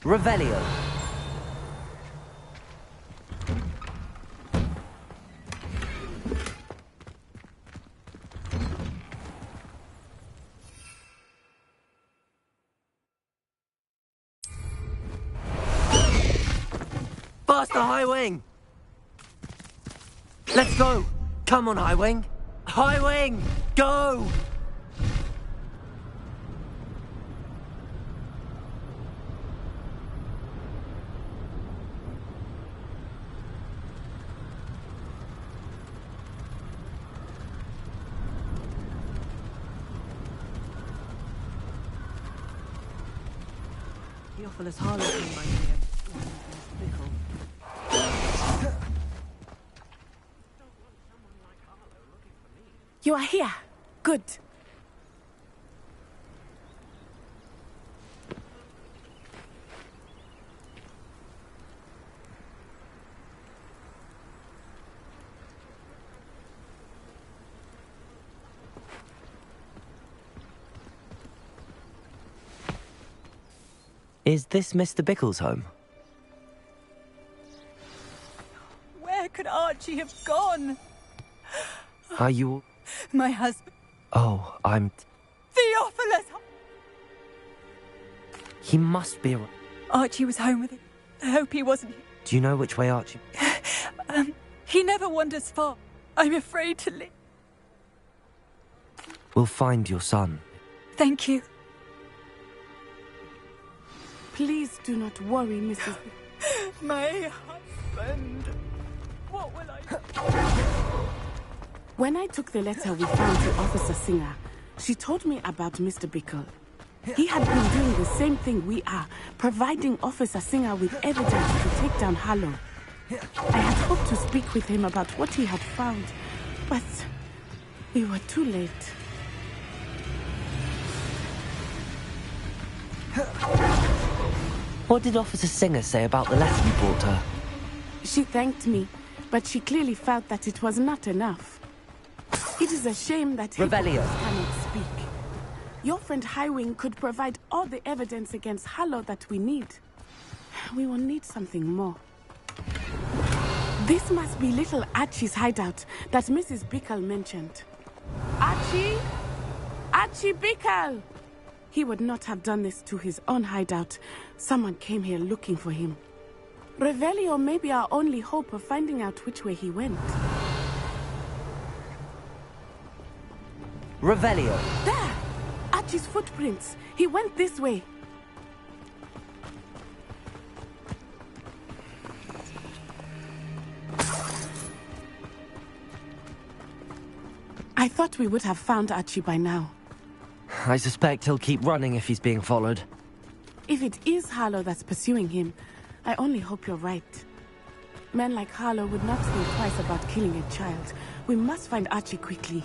Revelio. Faster, High Wing! Let's go! Come on, High Wing! High Wing! Go! Theophilus Harlow came by here. You are here. Good. Is this Mr. Bickle's home? Where could Archie have gone? Are you... My husband. Oh, I'm... Theophilus! He must be... Archie was home with him. I hope he wasn't here. Do you know which way Archie... He never wanders far. I'm afraid to leave. We'll find your son. Thank you. Please do not worry, Mrs. My husband. What will I do? When I took the letter we found to Officer Singer, she told me about Mr. Bickle. He had been doing the same thing we are, providing Officer Singer with evidence to take down Harlow. I had hoped to speak with him about what he had found, but we were too late. What did Officer Singer say about the letter you brought her? She thanked me, but she clearly felt that it was not enough. It is a shame that Revelio cannot speak. Your friend Highwing could provide all the evidence against Harlow that we need. We will need something more. This must be little Archie's hideout that Mrs. Bickle mentioned. Archie? Archie Bickle! He would not have done this to his own hideout. Someone came here looking for him. Revelio may be our only hope of finding out which way he went. Revelio. There! Archie's footprints. He went this way. I thought we would have found Archie by now. I suspect he'll keep running if he's being followed. If it is Harlow that's pursuing him, I only hope you're right. Men like Harlow would not think twice about killing a child. We must find Archie quickly.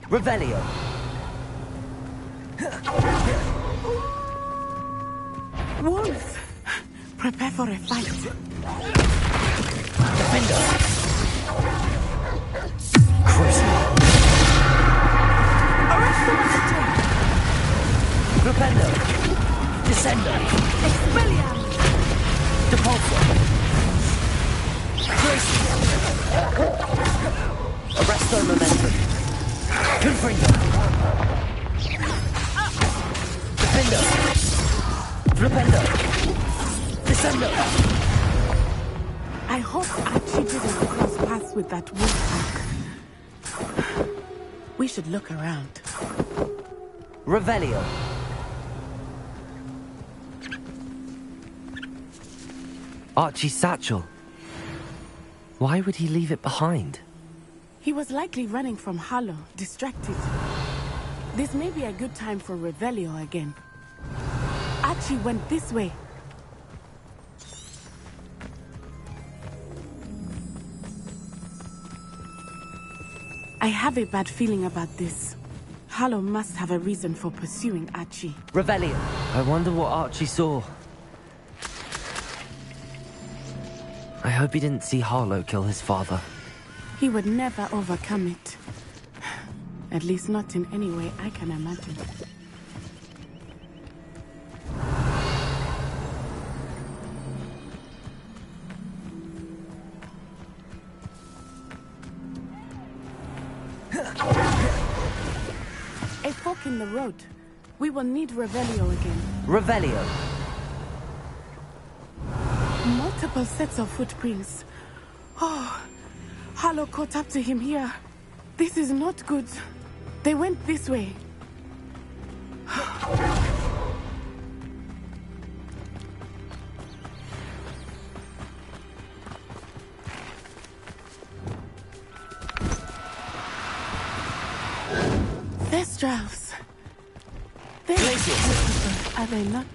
Revelio. Wolves! Prepare for a fight. Defender. Crucible. Rependo. Descender. Expelliarm! Depulsor. Tracy. Arresto momentum. Confringo. Defender. Flipendo. Descendo. I hope Archie didn't cross paths with that wolf pack. We should look around. Revelio. Archie's satchel. Why would he leave it behind? He was likely running from Harlow, distracted. This may be a good time for Revelio again. Archie went this way. I have a bad feeling about this. Harlow must have a reason for pursuing Archie. Revelio. I wonder what Archie saw. I hope he didn't see Harlow kill his father. He would never overcome it. At least not in any way I can imagine. A fork in the road. We will need Revelio again. Revelio. Multiple sets of footprints. Oh, Harlow caught up to him here. This is not good. They went this way. Thestrals. They're beautiful, are they not?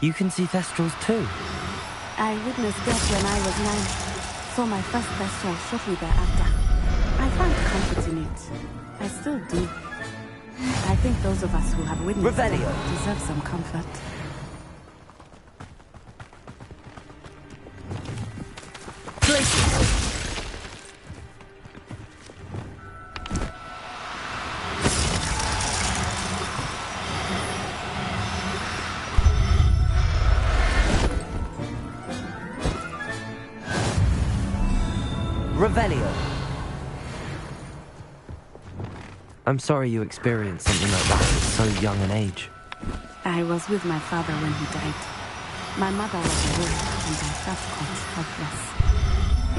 You can see Thestrals too. I witnessed death when I was 9. Saw my first Thestral shortly thereafter. I found comfort in it. I still do. I think those of us who have witnessed Revelio. death deserve some comfort. Revelio. I'm sorry you experienced something like that at so young an age. I was with my father when he died. My mother was away, and I felt quite helpless.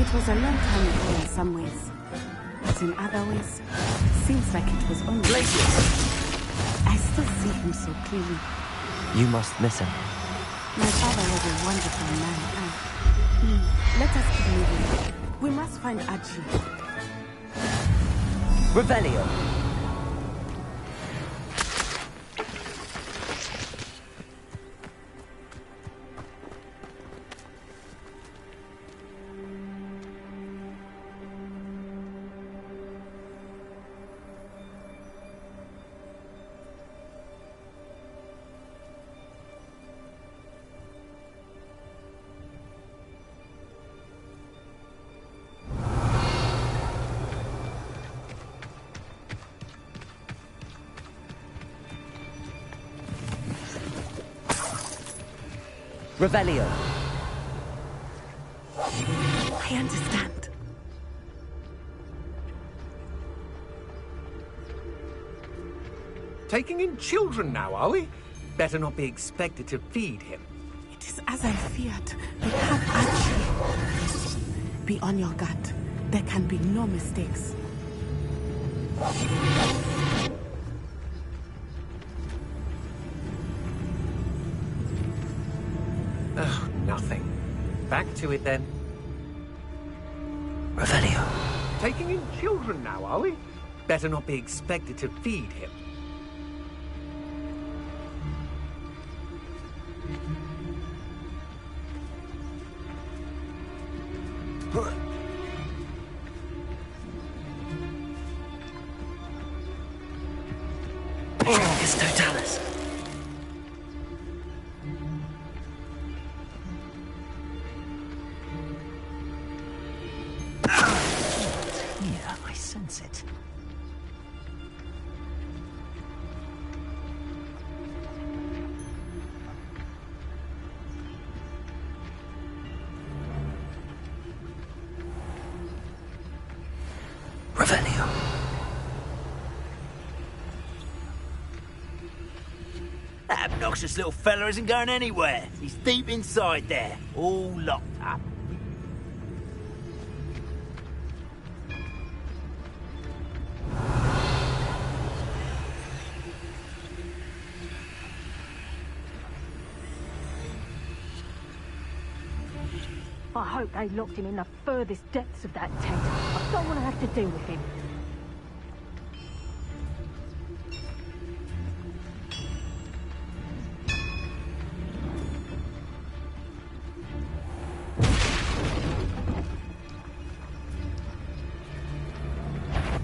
It was a long time ago in some ways, but in other ways, it seems like it was only... I still see him so clearly. You must miss him. My father was a wonderful man. Let us keep moving. We must find Archie. Revelio. Revelio. I understand. Taking in children now, are we? Better not be expected to feed him. It is as I feared. We have Archie. Be on your guard. There can be no mistakes. Oh, nothing. Back to it then. Revelio. Taking in children now, are we? Better not be expected to feed him. It's Totalis. Here, I sense it. Revelio. That obnoxious little fella isn't going anywhere. He's deep inside there, all locked up. I hope they locked him in the furthest depths of that tent. I don't want to have to deal with him.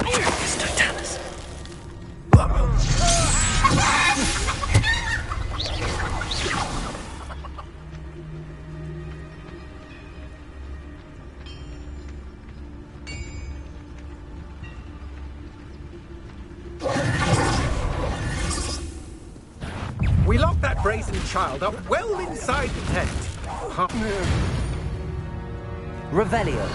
It's Totalis. adjacent child up well inside the tent. Huh? Revelio.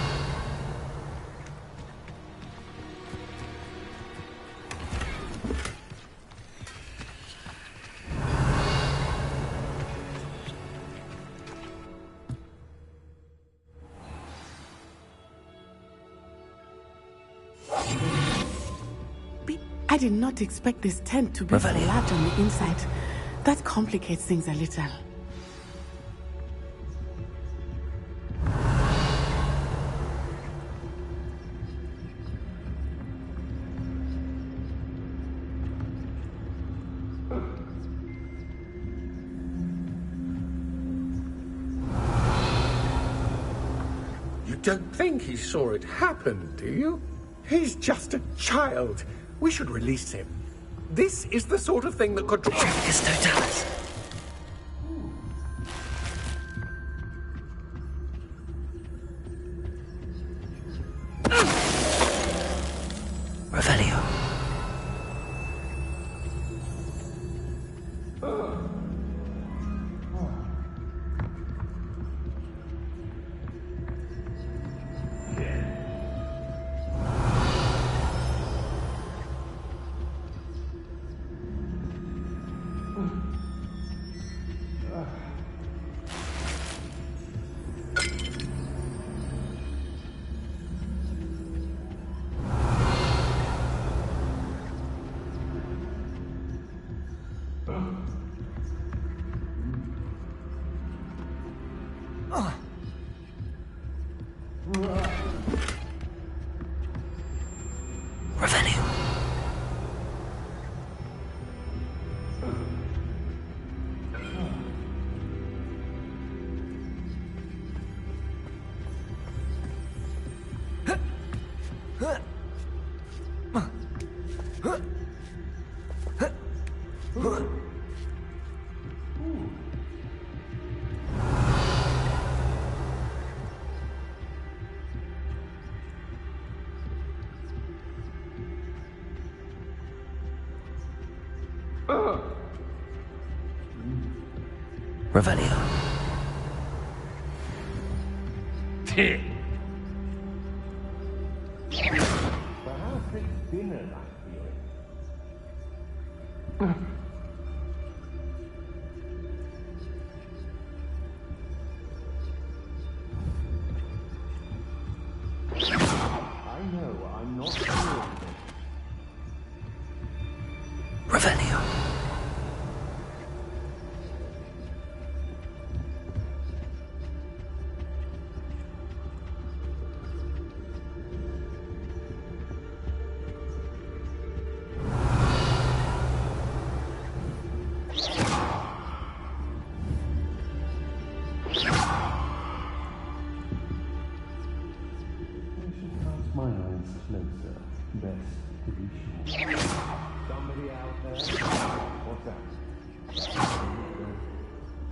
I did not expect this tent to be so large on the inside. That complicates things a little. You don't think he saw it happen, do you? He's just a child. We should release him. This is the sort of thing that could... Tricus totalis. Revelio. Revelio. Revelio. Perhaps it's dinner like feeling. I know I'm not sure of this. Revelio. My eyes closer. Best to be sure. Somebody out there? What's that?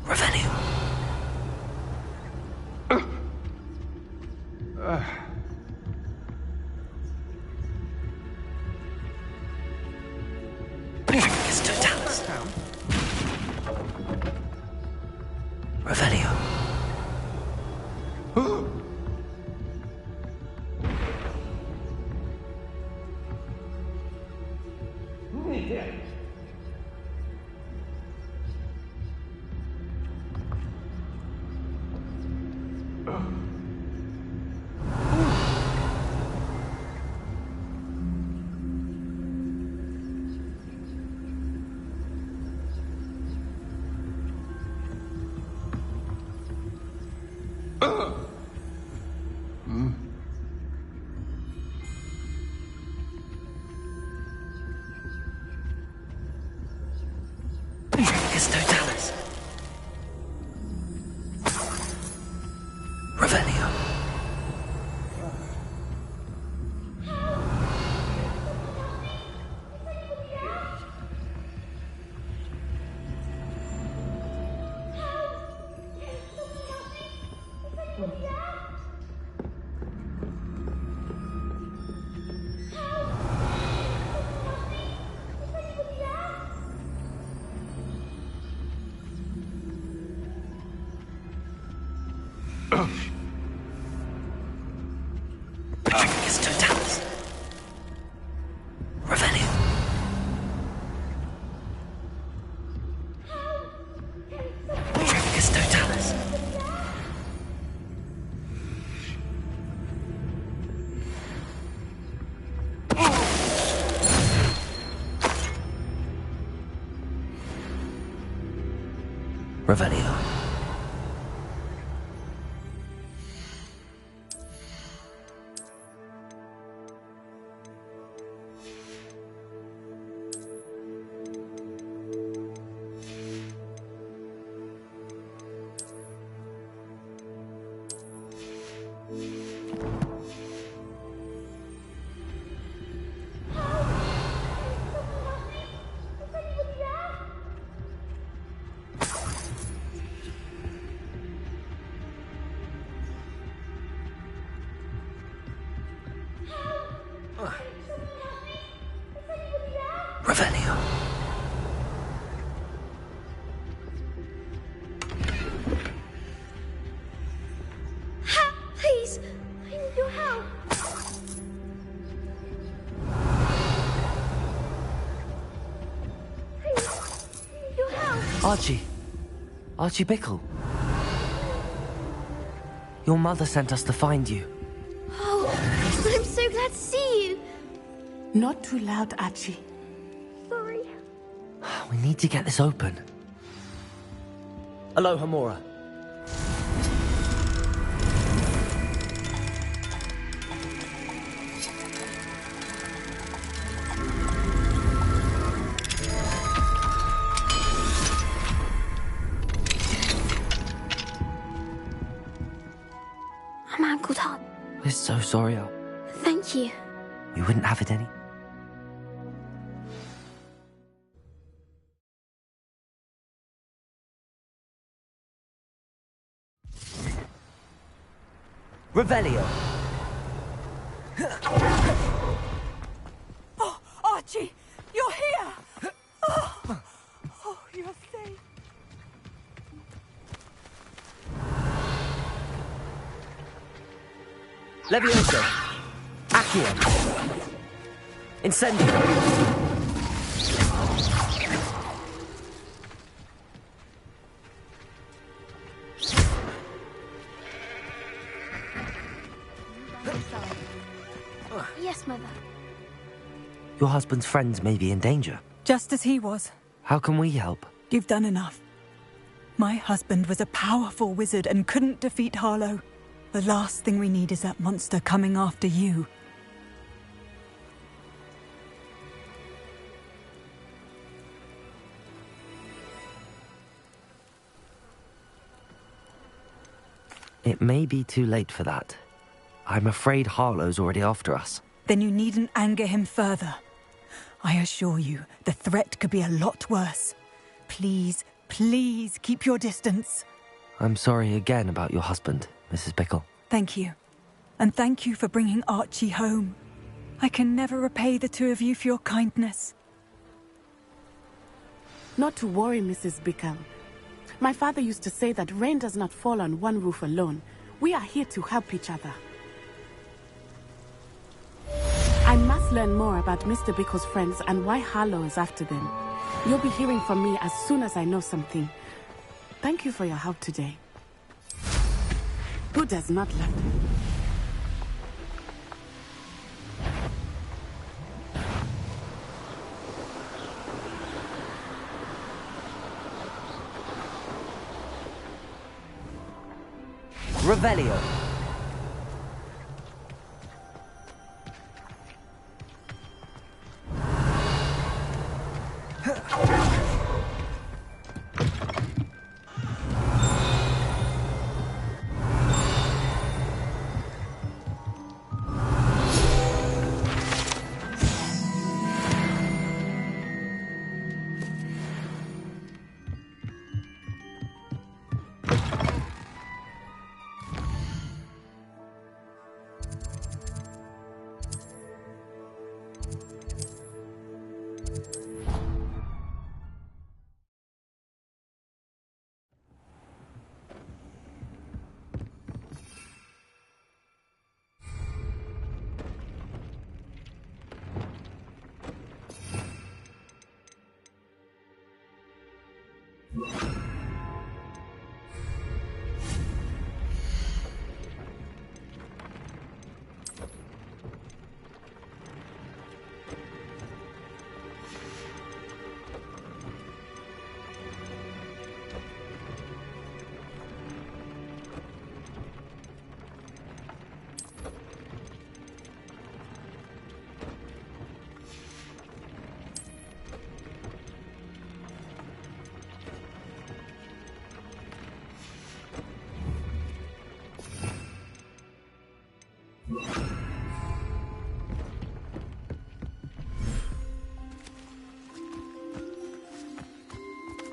Revelio. Tricus totalis. Revelio. Tricus totalis. Revelio. Retricus totalis. Revelio. Retricus totalis. Revelio. Revelio. Please, I need your help. Please, I need your help. Archie. Archie Bickle. Your mother sent us to find you. Oh, I'm so glad to see you. Not too loud, Archie. Sorry. We need to get this open. Aloha, Mora. I'm ankle up. We're so sorry, Al. Thank you. You wouldn't have it any? Revelio. Oh, Archie, you're here! Oh, you're safe. Levioso. Accio. Incendio. Yes, Mother. Your husband's friends may be in danger. Just as he was. How can we help? You've done enough. My husband was a powerful wizard and couldn't defeat Harlow. The last thing we need is that monster coming after you. It may be too late for that. I'm afraid Harlow's already after us. Then you needn't anger him further. I assure you, the threat could be a lot worse. Please, please keep your distance. I'm sorry again about your husband, Mrs. Bickle. Thank you. And thank you for bringing Archie home. I can never repay the two of you for your kindness. Not to worry, Mrs. Bickle. My father used to say that rain does not fall on one roof alone. We are here to help each other. I must learn more about Mr. Bickle's friends and why Harlow is after them. You'll be hearing from me as soon as I know something. Thank you for your help today. Who does not love them? Revelio.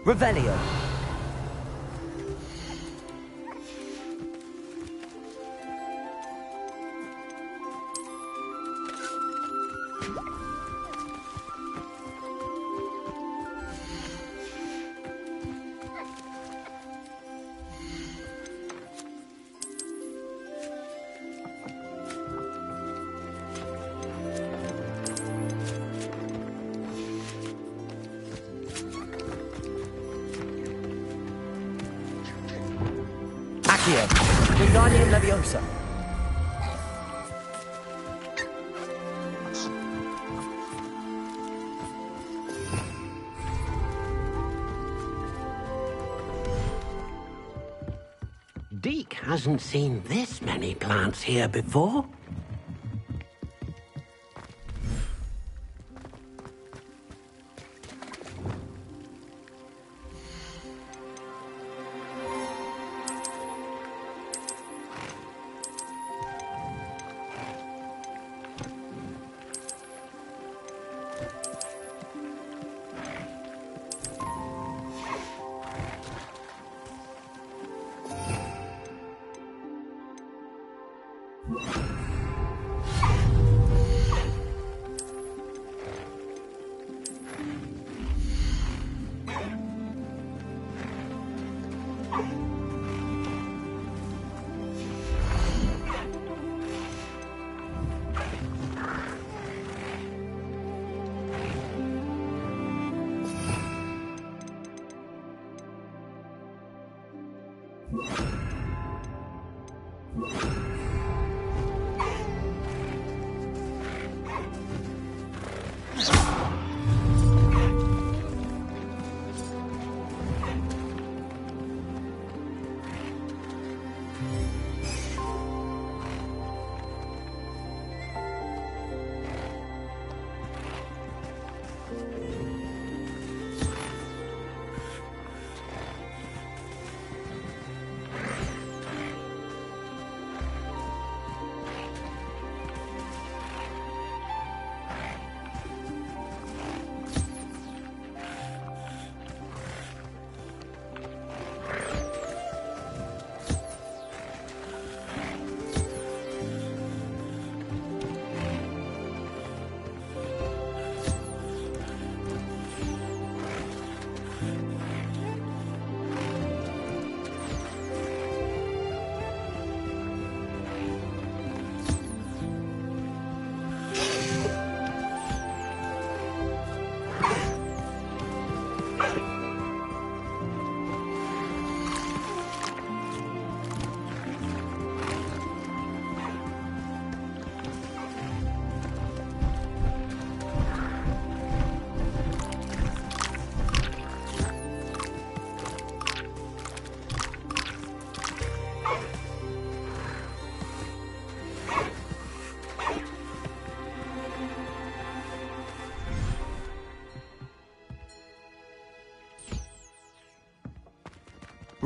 Revelio. Accio. Wingardium Leviosa. Deke hasn't seen this many plants here before.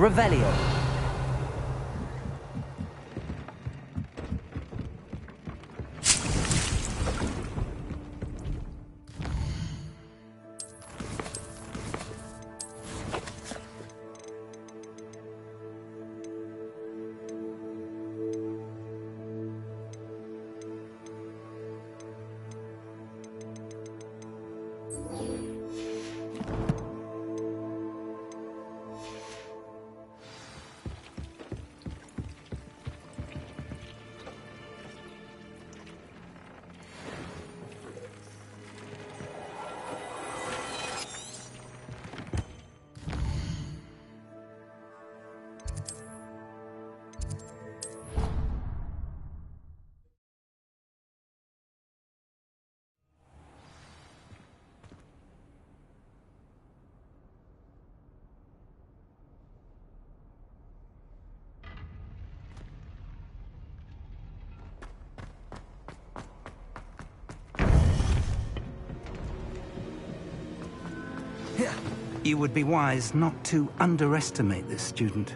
Revelio. You would be wise not to underestimate this student.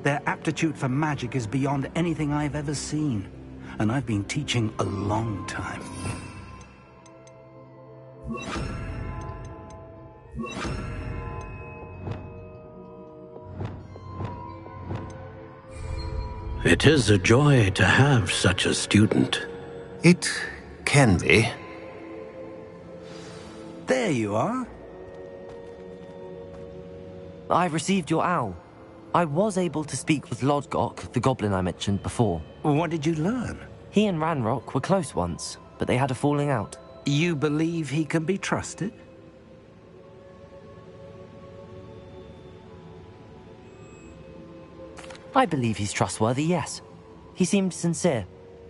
Their aptitude for magic is beyond anything I've ever seen, and I've been teaching a long time. It is a joy to have such a student. It can be. There you are. I received your owl. I was able to speak with Lodgok, the goblin I mentioned before. What did you learn? He and Ranrock were close once, but they had a falling out. You believe he can be trusted? I believe he's trustworthy, yes. He seemed sincere,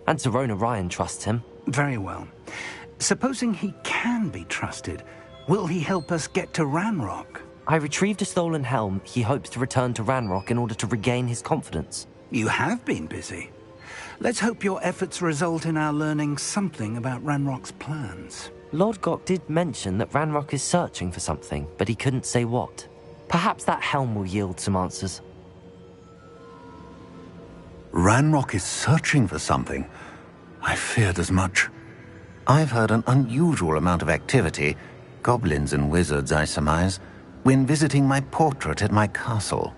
and Serona Ryan trusts him. Very well. Supposing he can be trusted, will he help us get to Ranrock? I retrieved a stolen helm he hopes to return to Ranrock in order to regain his confidence. You have been busy. Let's hope your efforts result in our learning something about Ranrock's plans. Lodgok did mention that Ranrock is searching for something, but he couldn't say what. Perhaps that helm will yield some answers. Ranrock is searching for something. I feared as much. I've heard an unusual amount of activity, goblins and wizards, I surmise, when visiting my portrait at my castle.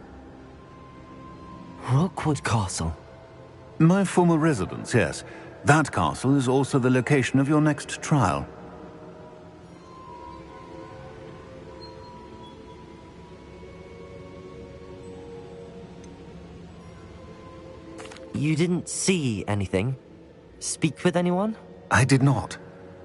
Rookwood Castle? My former residence, yes. That castle is also the location of your next trial. You didn't see anything? Speak with anyone? I did not.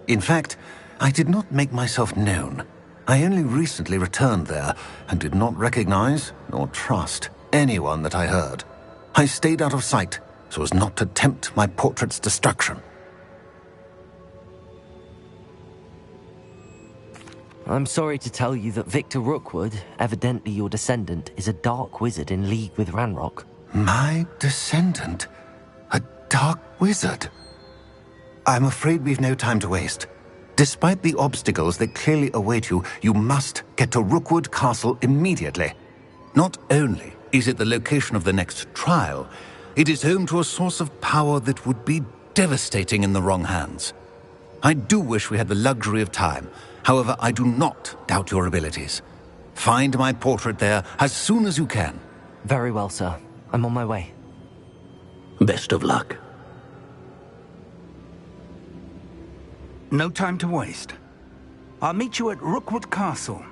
In fact, I did not make myself known. I only recently returned there and did not recognize nor trust anyone that I heard. I stayed out of sight so as not to tempt my portrait's destruction. I'm sorry to tell you that Victor Rookwood, evidently your descendant, is a dark wizard in league with Ranrock. My descendant? A dark wizard? I'm afraid we've no time to waste. Despite the obstacles that clearly await you, you must get to Rookwood Castle immediately. Not only is it the location of the next trial, it is home to a source of power that would be devastating in the wrong hands. I do wish we had the luxury of time. However, I do not doubt your abilities. Find my portrait there as soon as you can. Very well, sir. I'm on my way. Best of luck. No time to waste. I'll meet you at Rookwood Castle.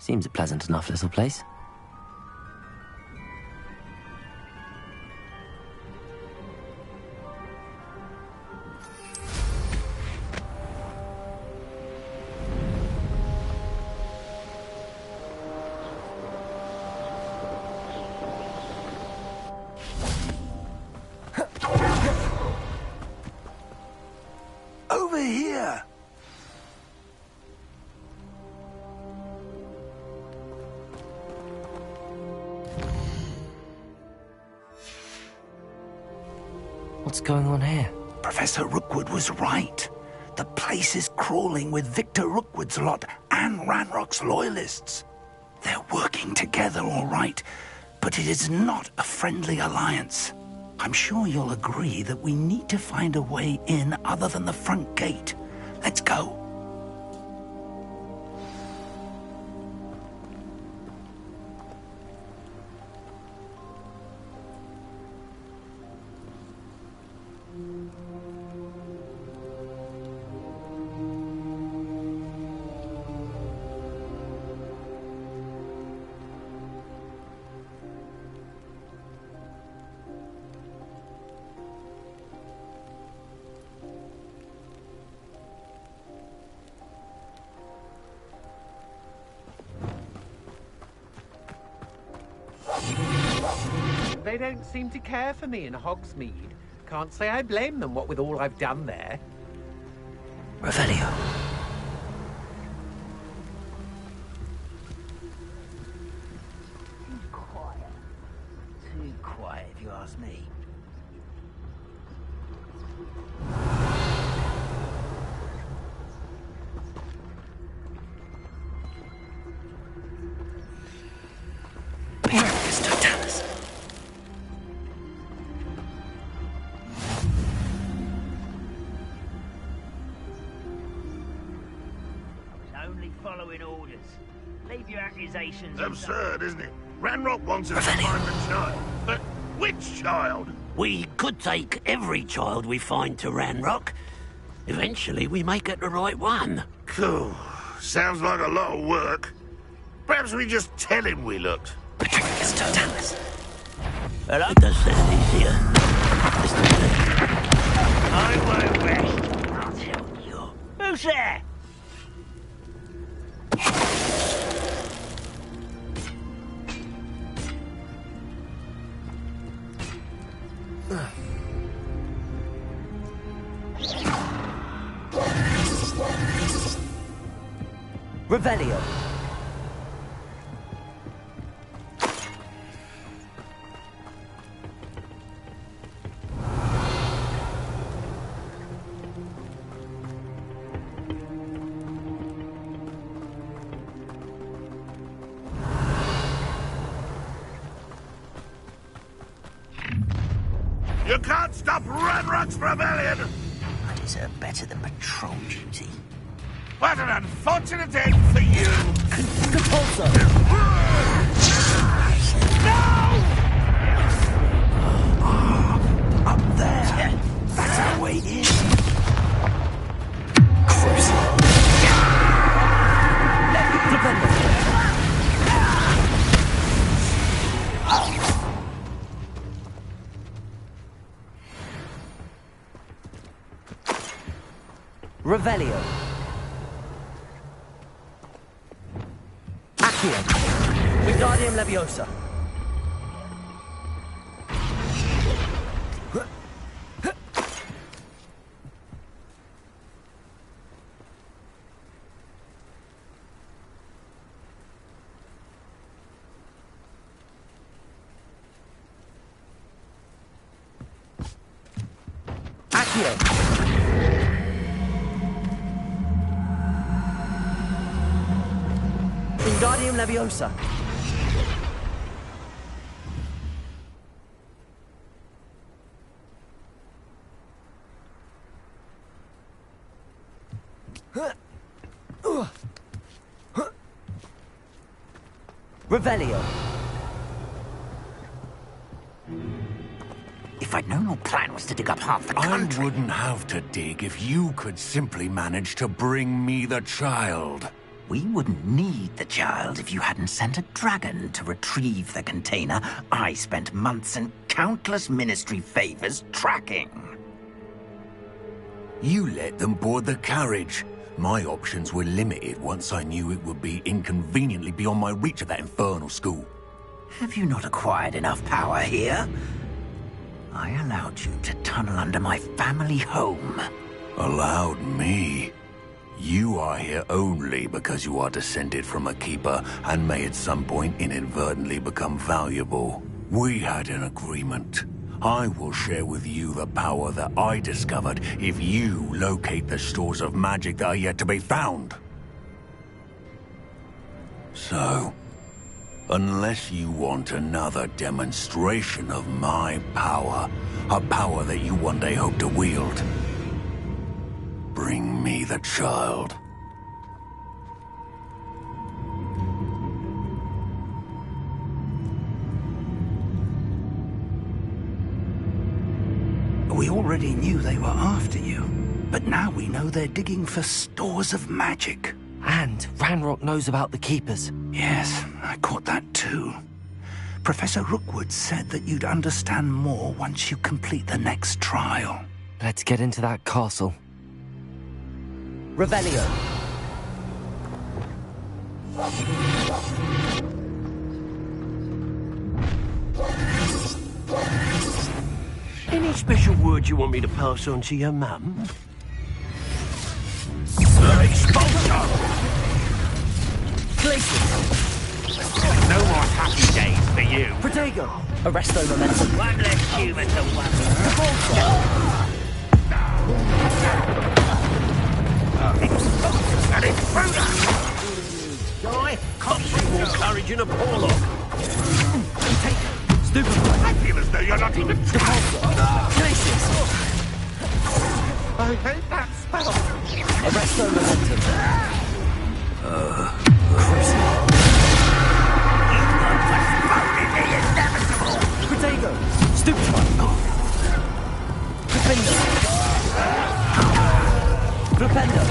Seems a pleasant enough little place. Over here! What's going on here? Professor Rookwood was right. The place is crawling with Victor Rookwood's lot and Ranrock's loyalists. They're working together, all right, but it is not a friendly alliance. I'm sure you'll agree that we need to find a way in other than the front gate. Let's go. they don't seem to care for me in Hogsmeade. Can't say I blame them, what with all I've done there. Revelio. Too quiet. Too quiet, if you ask me. Following orders. Leave your accusations. Absurd, isn't it? Ranrock wants us to find the child. But which child? We could take every child we find to Ranrock. Eventually, we may get the right one. Cool. Sounds like a lot of work. Perhaps we just tell him we looked. Patricius Totalis. Hello? It does sound easier. Listen to me. I won't rest. I'll tell you. Who's there? Revelio. You can't stop Ranrock's rebellion! I deserve better than patrol duty. What an unfortunate end for you! Compulso! Up there! That's our way in! Revelio. Accio. Wingardium Leviosa. Accio. Wingardium Leviosa. Revelio. If I'd known your plan was to dig up half the country... I wouldn't have to dig if you could simply manage to bring me the child. We wouldn't need the child if you hadn't sent a dragon to retrieve the container I spent months and countless ministry favors tracking. You let them board the carriage. My options were limited once I knew it would be inconveniently beyond my reach at that infernal school. Have you not acquired enough power here? I allowed you to tunnel under my family home. Allowed me? You are here only because you are descended from a keeper and may at some point inadvertently become valuable. We had an agreement. I will share with you the power that I discovered if you locate the stores of magic that are yet to be found. So, unless you want another demonstration of my power, a power that you one day hope to wield, bring me the child. We already knew they were after you, but now we know they're digging for stores of magic. And Ranrock knows about the Keepers. Yes, I caught that too. Professor Rookwood said that you'd understand more once you complete the next trial. Let's get into that castle. Revelio. Any special words you want me to pass on to your mum? Expulsion! No more happy days for you. Protego! Arresto momentum. One less human to worry. And it's further! Guy, can't see more courage in a poor lock. Stupefy. I feel as though you're not even trying. Glacius! I hate that spell. Arresto momentum. Protego! Stupefy! Flipendo! Flipendo!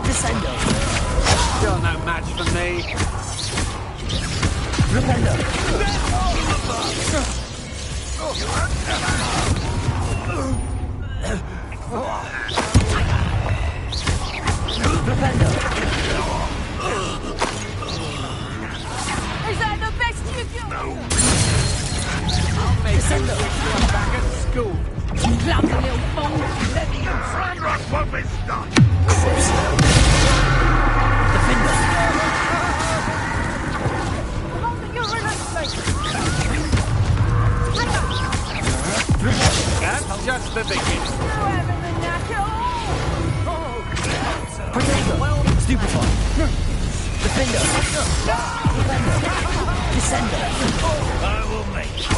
Descendo! You're no match for me. Flipendo! Flipendo! Is that the best you can? I'll make you wish you were back at school. Clumsy little fool. Let me in. Ranrock won't be stopped. Defender! You're in a state. That's just the beginning. You're having the knack at all. Protego! Stupefy! Defender! Defender! Descender! I will make you.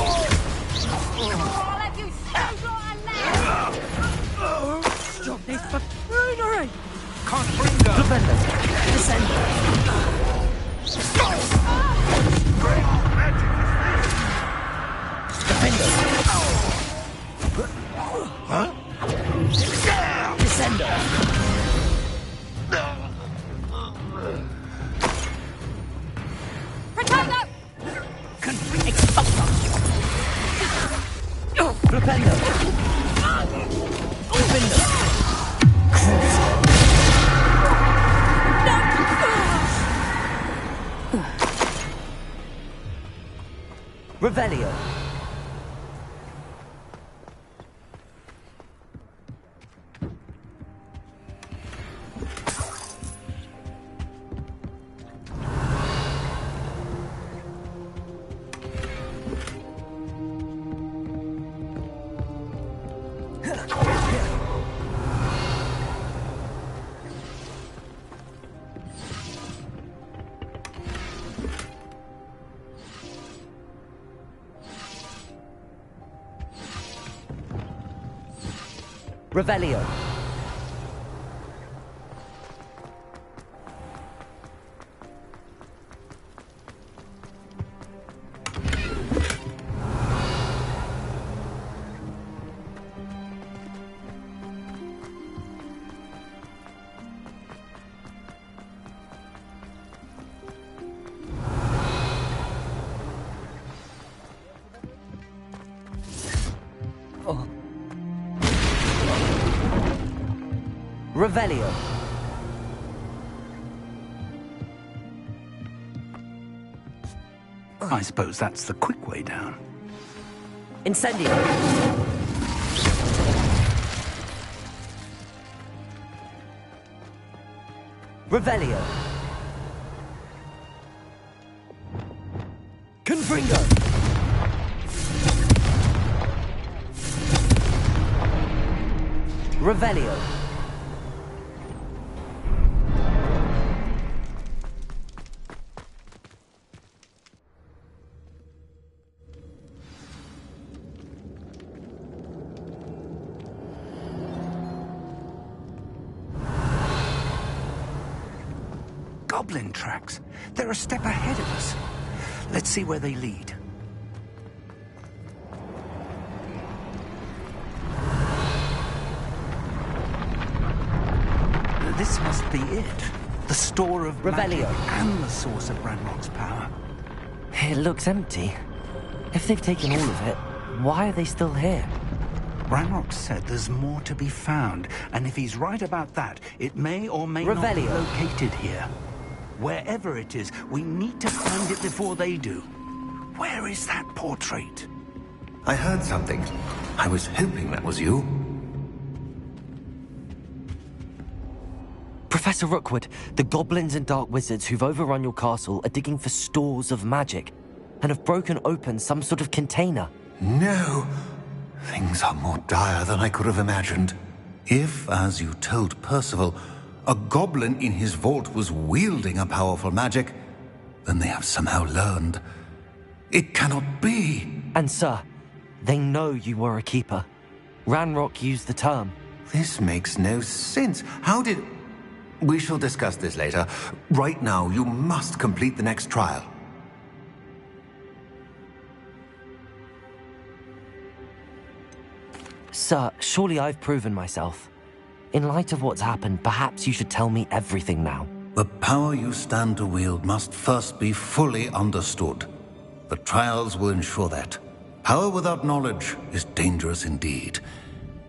I'll have you stayed like a lamb. Stop this buffoonery. Can't bring them. Defender! Descender! Defender! Huh? Descender! Protego! Flipendo! Defender! Revelio! Revelio. Oh. Revelio. I suppose that's the quick way down. Incendio. Revelio. Confringo. Revelio. Goblin tracks. They're a step ahead of us. Let's see where they lead. This must be it. The store of Revelio. magic and the source of Ranrock's power. It looks empty. If they've taken all of it, why are they still here? Ranrock said there's more to be found, and if he's right about that, it may or may not be Revelio. located here. Wherever it is, we need to find it before they do. Where is that portrait? I heard something. I was hoping that was you. Professor Rookwood, the goblins and dark wizards who've overrun your castle are digging for stores of magic and have broken open some sort of container. No! Things are more dire than I could have imagined. If, as you told Percival, a goblin in his vault was wielding a powerful magic, then they have somehow learned. It cannot be! And sir, they know you were a keeper. Ranrock used the term. This makes no sense. How did... We shall discuss this later. Right now, you must complete the next trial. Sir, surely I've proven myself. In light of what's happened, perhaps you should tell me everything now. The power you stand to wield must first be fully understood. The trials will ensure that. Power without knowledge is dangerous indeed.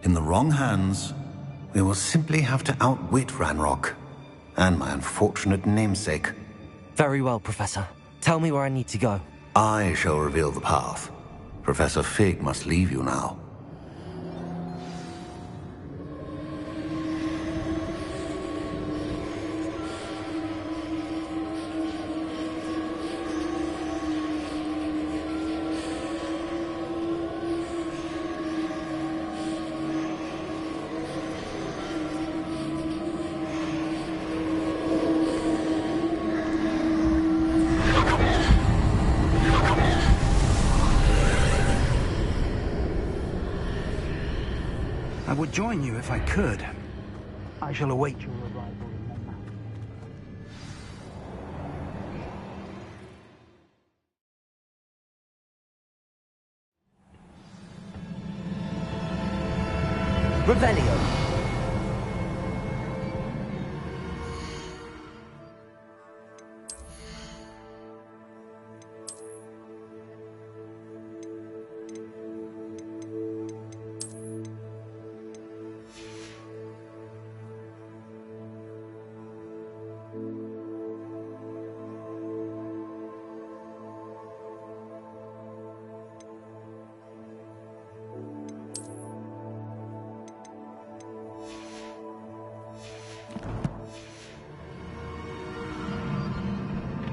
In the wrong hands, we will simply have to outwit Ranrock and my unfortunate namesake. Very well, Professor. Tell me where I need to go. I shall reveal the path. Professor Fig must leave you now. I would join you if I could. I shall await your arrival, remember. Revelio.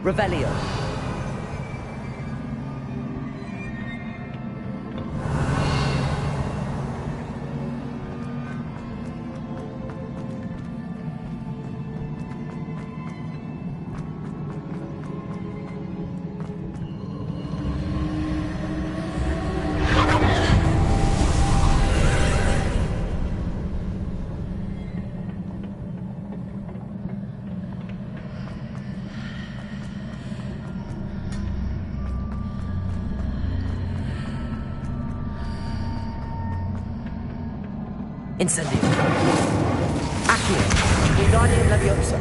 Revelio. Incendio. Accio. Wingardium Leviosa.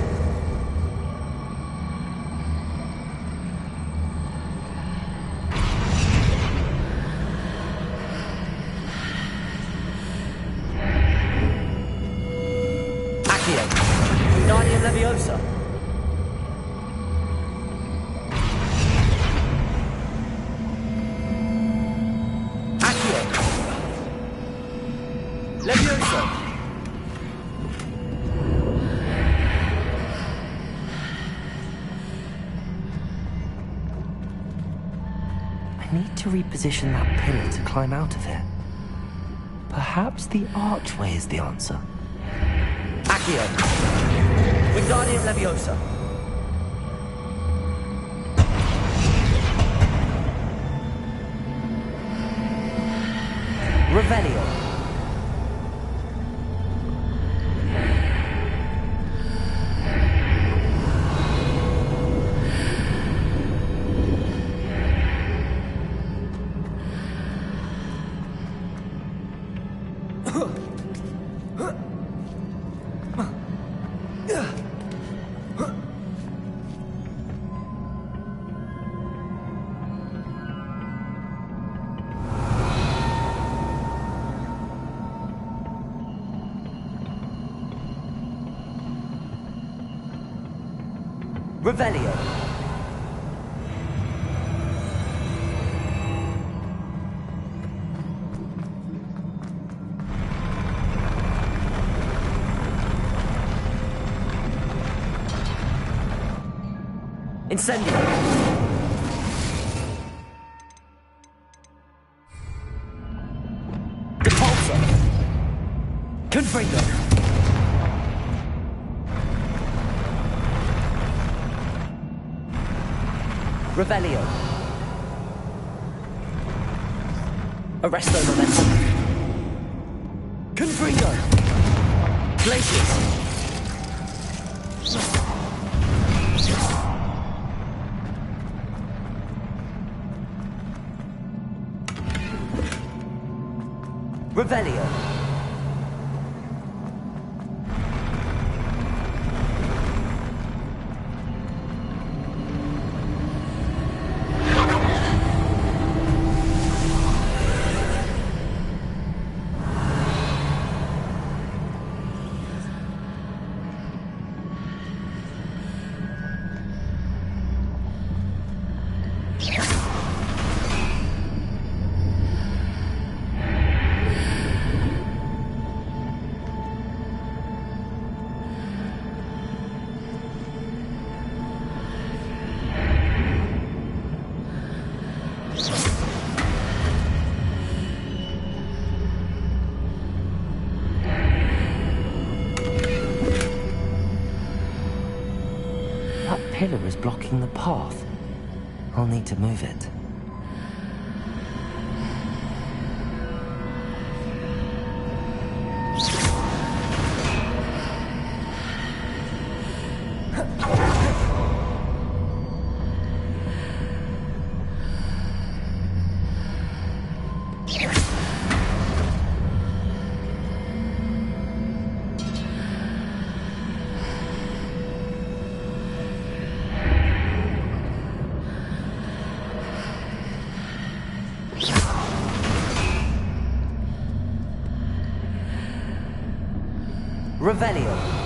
Accio. Wingardium Leviosa. I need to reposition that pillar to climb out of it. Perhaps the archway is the answer. Accio. Wingardium Leviosa. Revelio. Revelio. Incendio! Depulsor! Confringo! Revelio! Arresto Momentum! Confringo! Glacius! Revelio. Pillar is blocking the path. I'll need to move it. Revelio.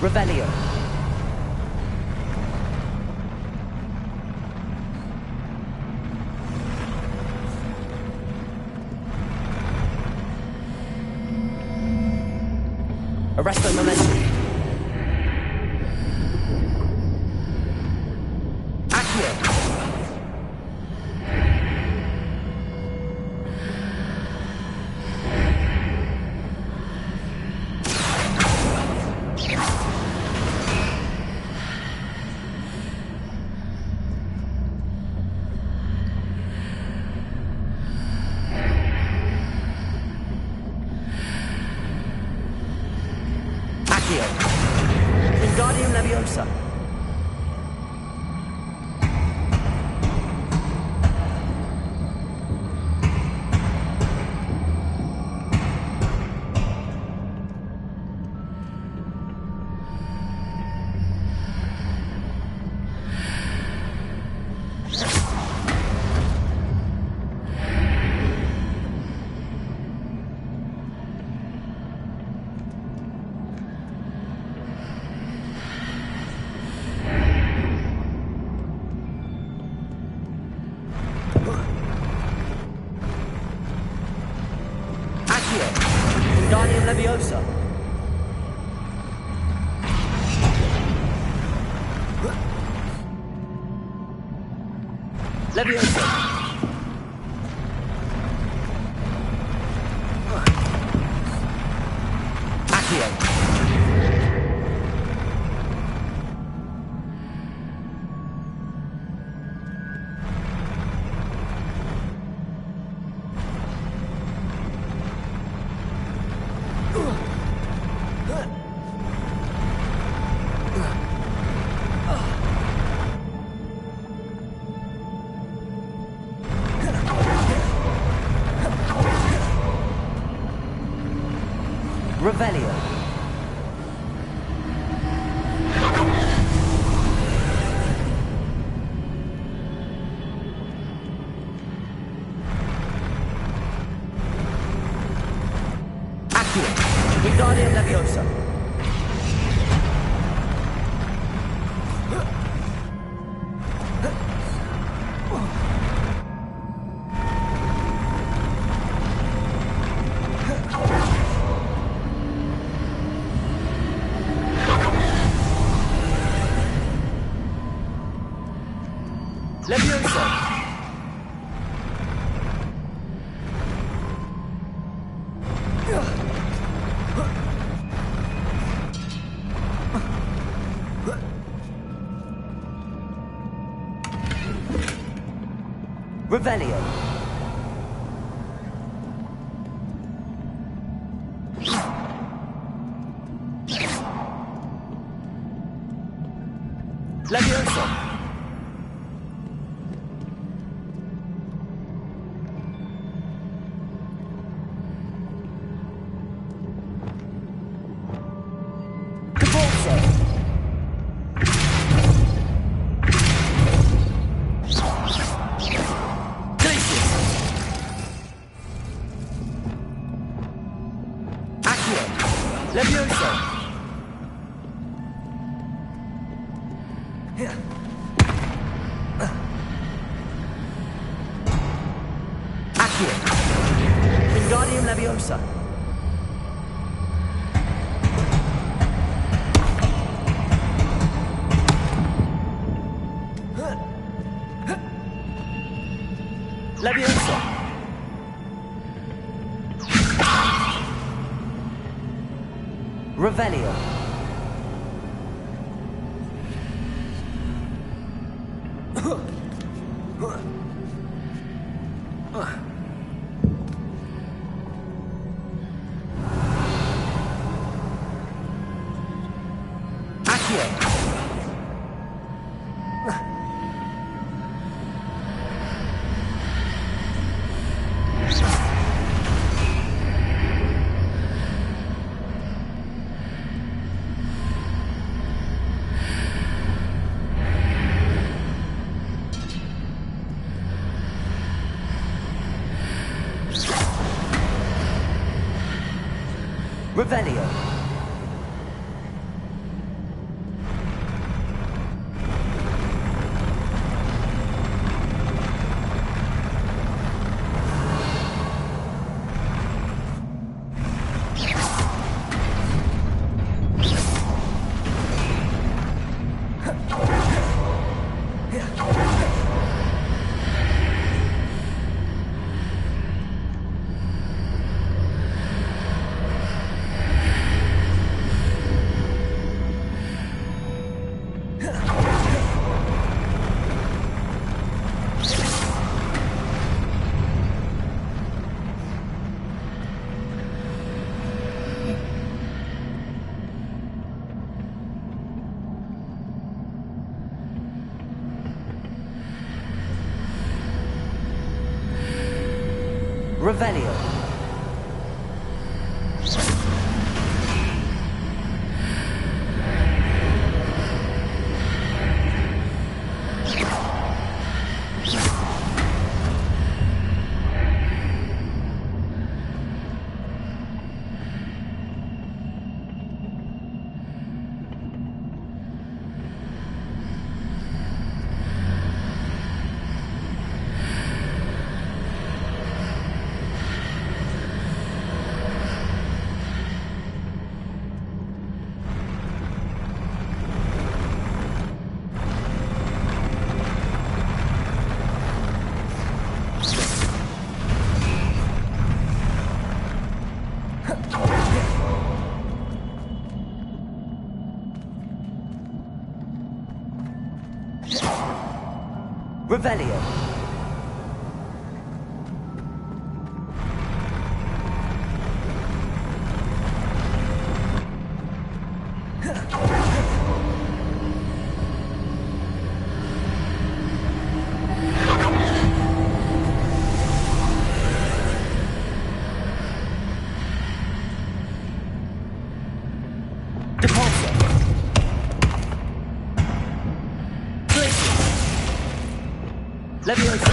Revelio. Arresto Momentum. Accio. Wingardium Leviosa. Wingardium Leviosa. Leviosa. Accio. Revelio. Accio. Wingardium Leviosa. Leviosa. Revelio. Leviosa. Caborzo. Leviosa. Accio. Wingardium Leviosa. Leviosa. Revelio. Accio. Revelio. Revelio. Revelio. Leviosa!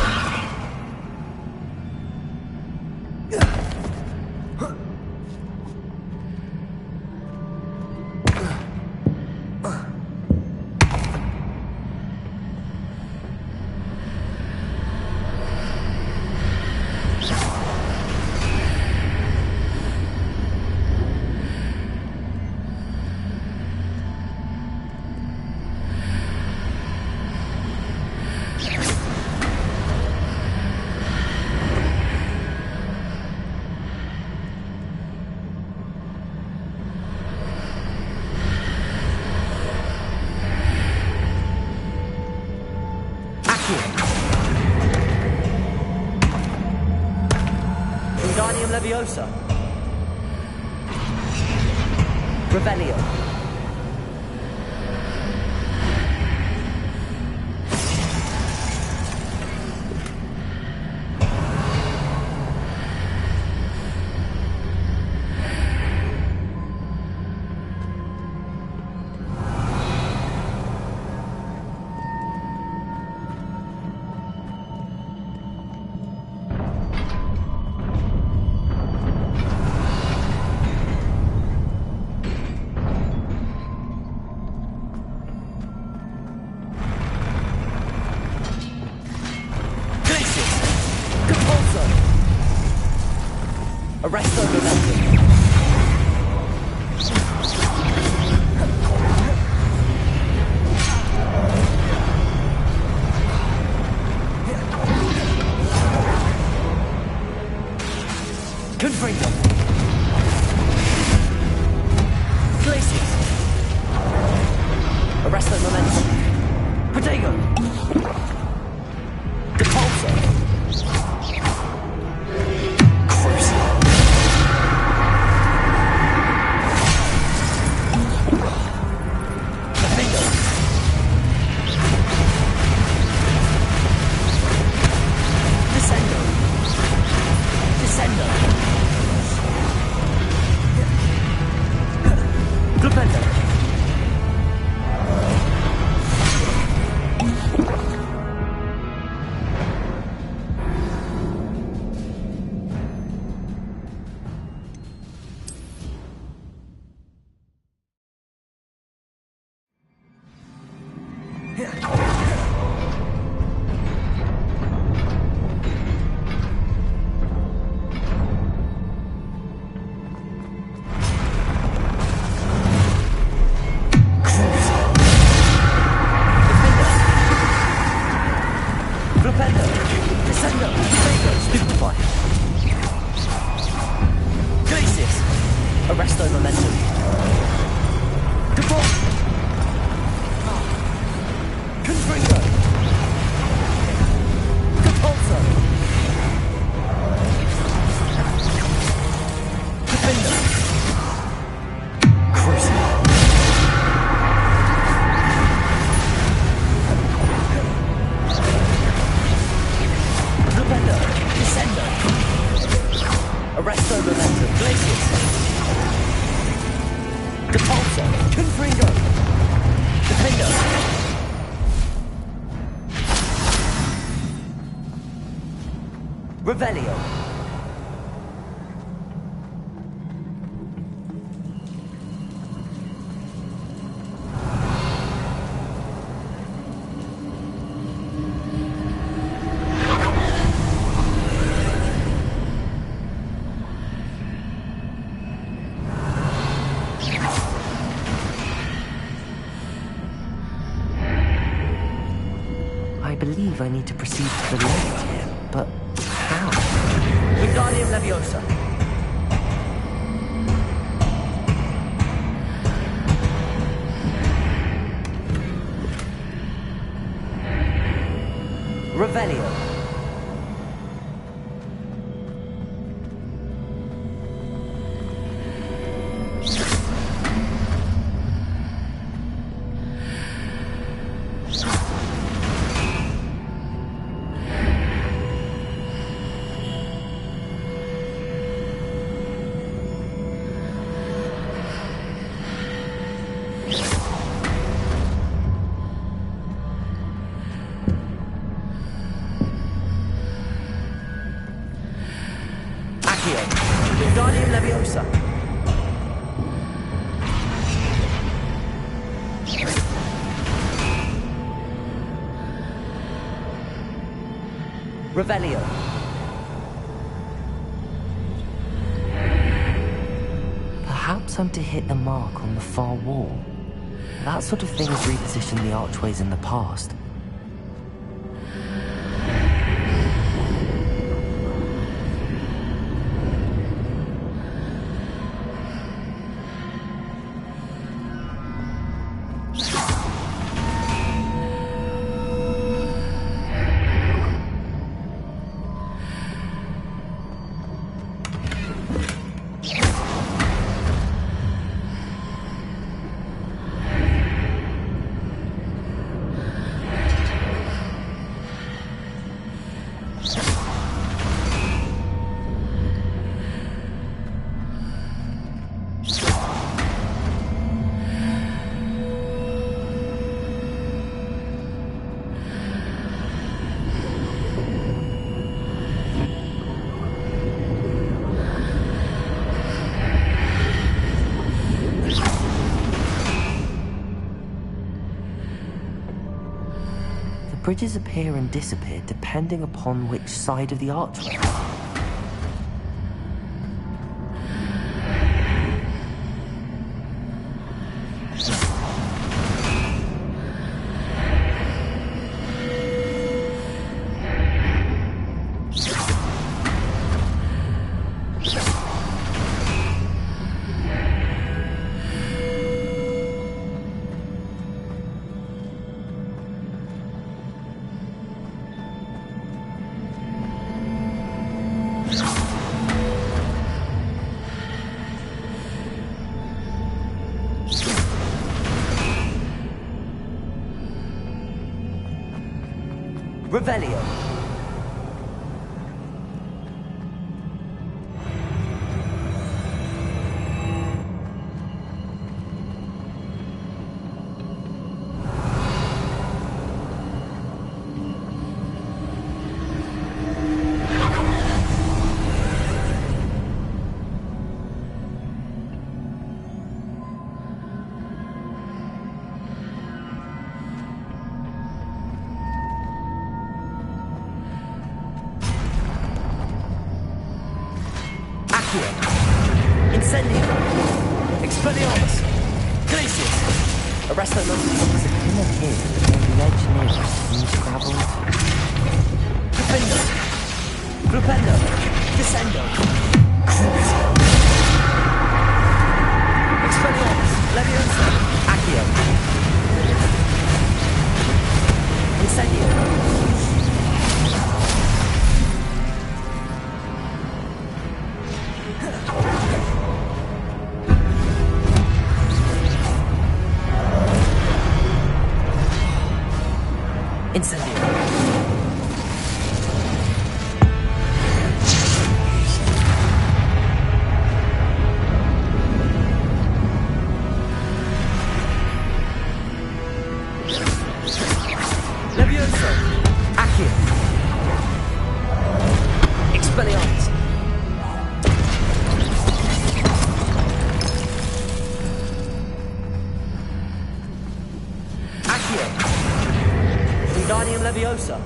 Wingardium Leviosa. Revelio. Arresto momentum. Confringo. Glacius. Arresto momentum. Protego. Depulso. Arresto momentum. Default. Confringo. Depulso. Defender. Cruising. Defender. Descender. Arresto momentum. Glacius. Depulso. Confringo. Defender. Revelio. I believe I need to proceed to the left here, but how? Wingardium Leviosa. Revelio. Wingardium Leviosa. Revelio. Perhaps I'm to hit a mark on the far wall. That sort of thing has repositioned the archways in the past. Bridges appear and disappear depending upon which side of the archway. Revelio. Incendio. Expelliarmus. Glacius. Arrest the local. There's a pillar here, but on the edge near us, and traveled. Flupendo. Flupendo. Descendo. Crucio. Expelliarmus. Leviosa. Accio. Incendio. Incendio. Levioso. Accio. Expelliarmus. Accio. Wingardium Leviosa.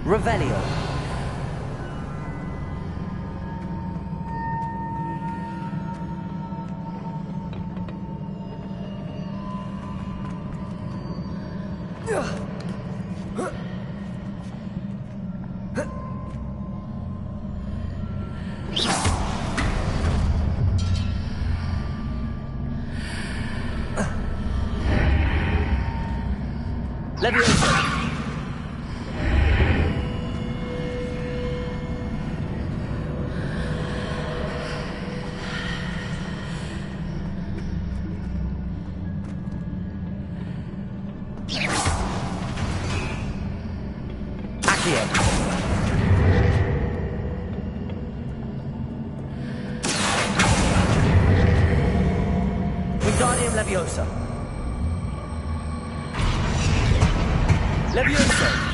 Revelio. Leviosa. Leviosa. Leviosa.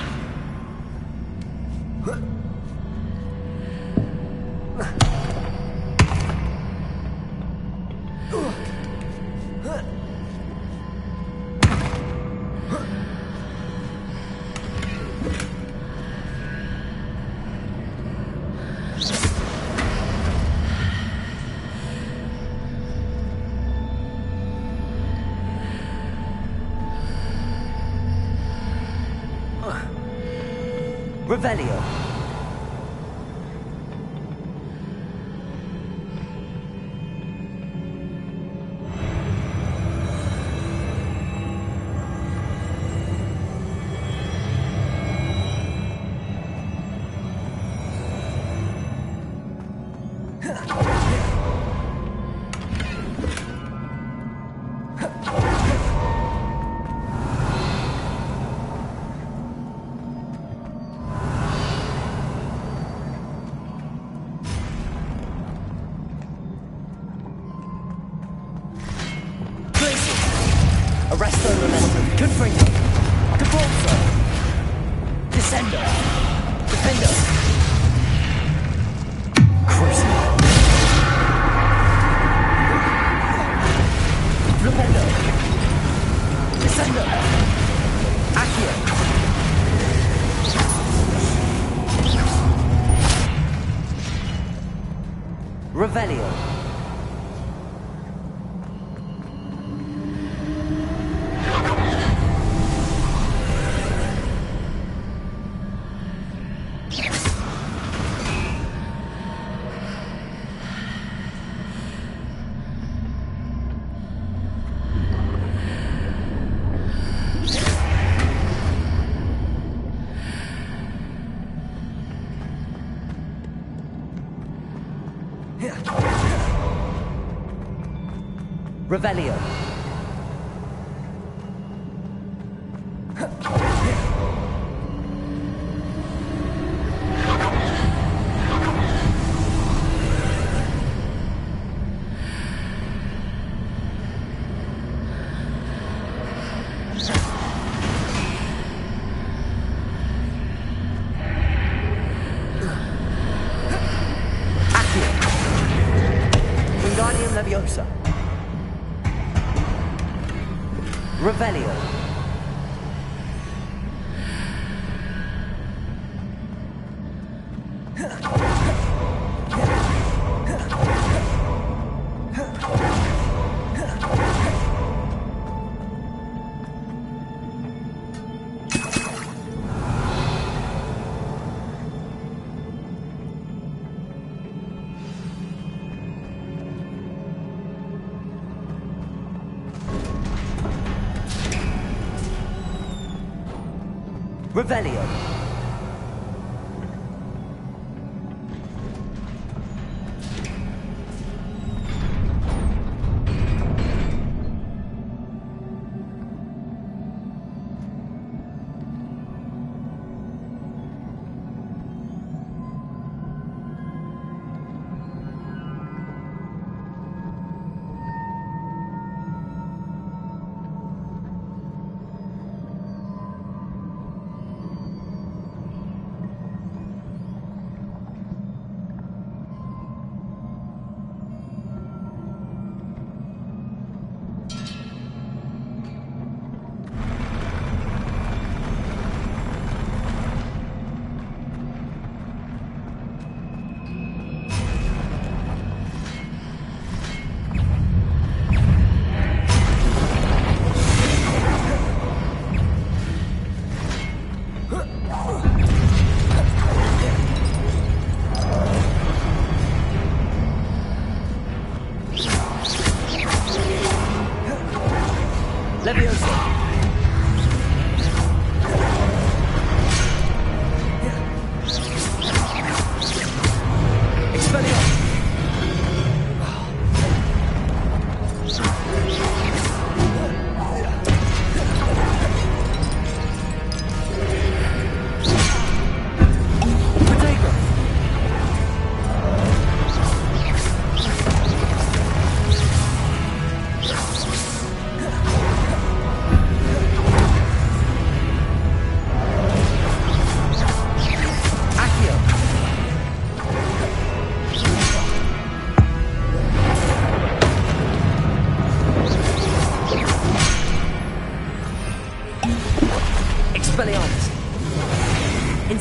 Revelio. Arresto Momentum. Confringo. Cabalzo. Descendo. Defendo. Crucible. Flipendo. Descendo. Accio. Revelio. Revelio. Accio. Wingardium Leviosa. Revelio. Revelio.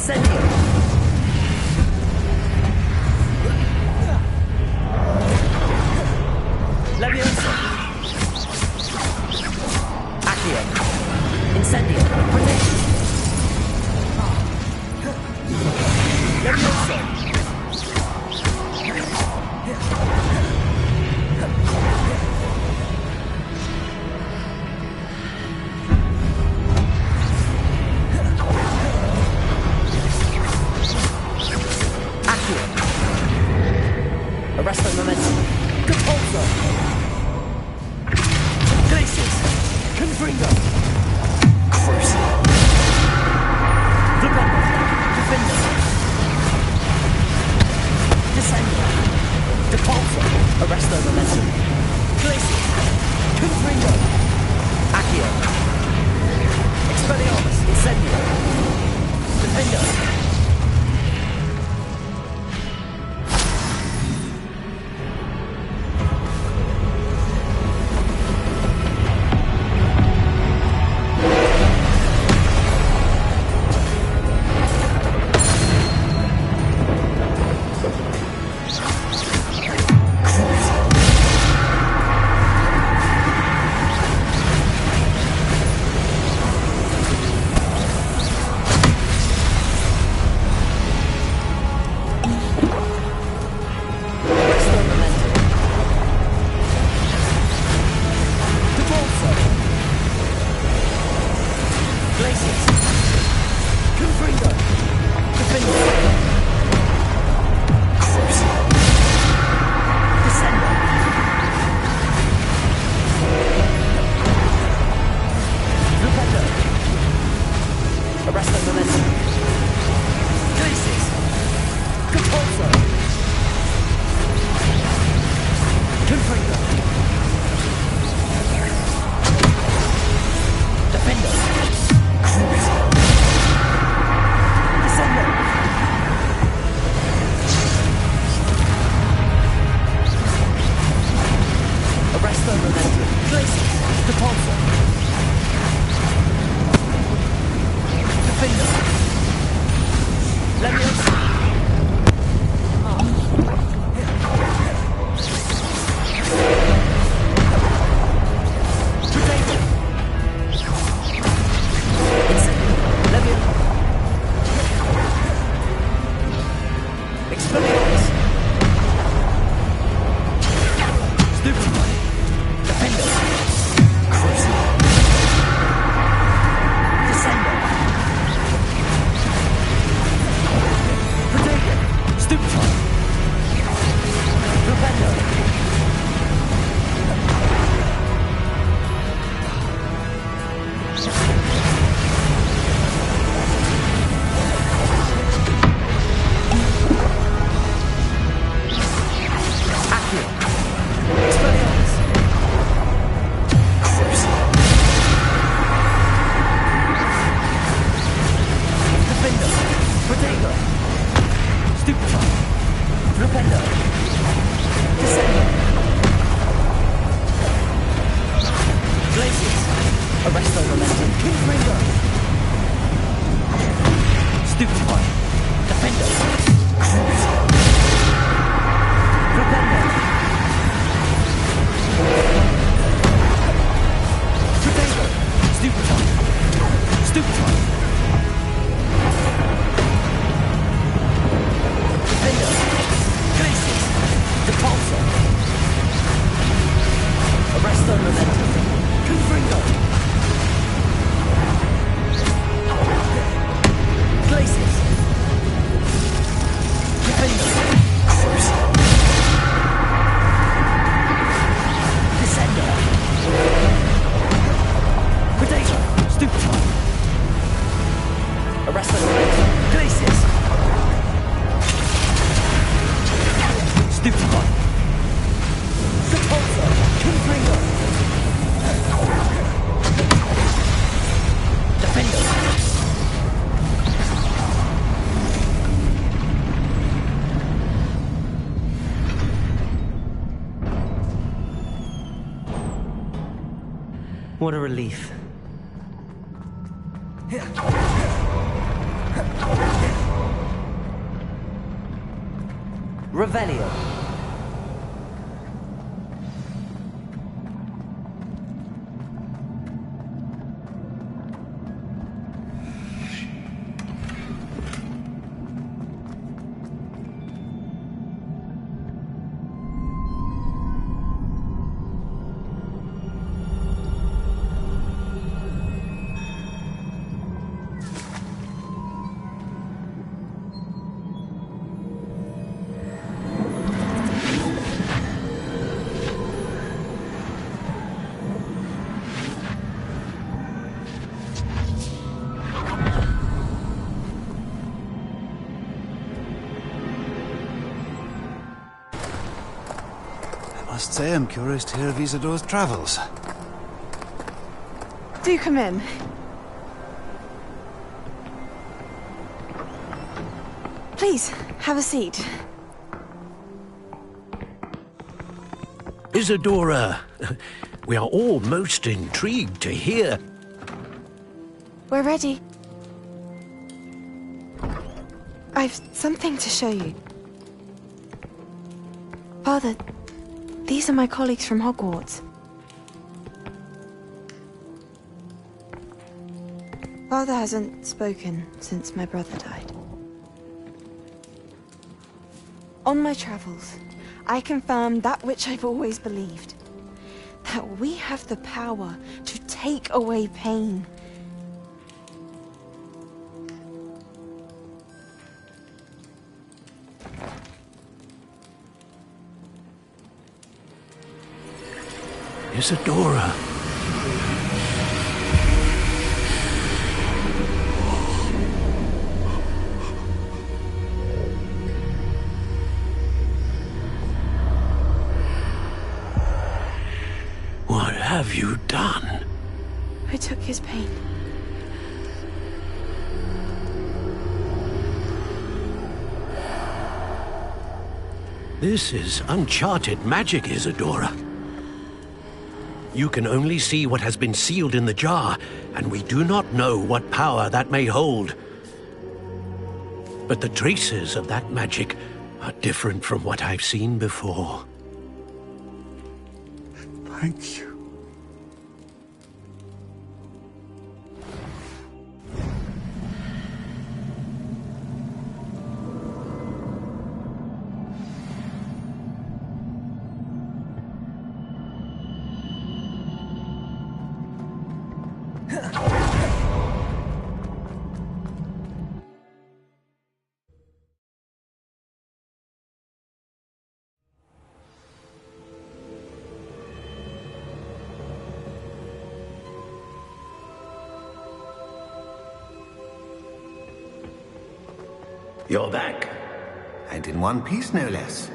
Incendio. Leviosa. Accio. Incendio. Grenade. Leviosa. Arrest the momentum. Compulso. Glacius. Confringo. Cruise. Flipendo. Defender. Descender. Depulso. Arrest the momentum. Glacius. Confringo. Accio. Expelliarmus. Incendio. Defender. What a relief. Revelio. I must say I'm curious to hear of Isadore's travels. Do come in. Please, have a seat. Isadora, we are all most intrigued to hear. We're ready. I've something to show you. Father, these are my colleagues from Hogwarts. Father hasn't spoken since my brother died. On my travels, I confirmed that which I've always believed. That we have the power to take away pain. Isadora. What have you done? I took his pain. This is uncharted magic, Isadora. You can only see what has been sealed in the jar, and we do not know what power that may hold. But the traces of that magic are different from what I've seen before. Thank you. You're back. And in one piece, no less.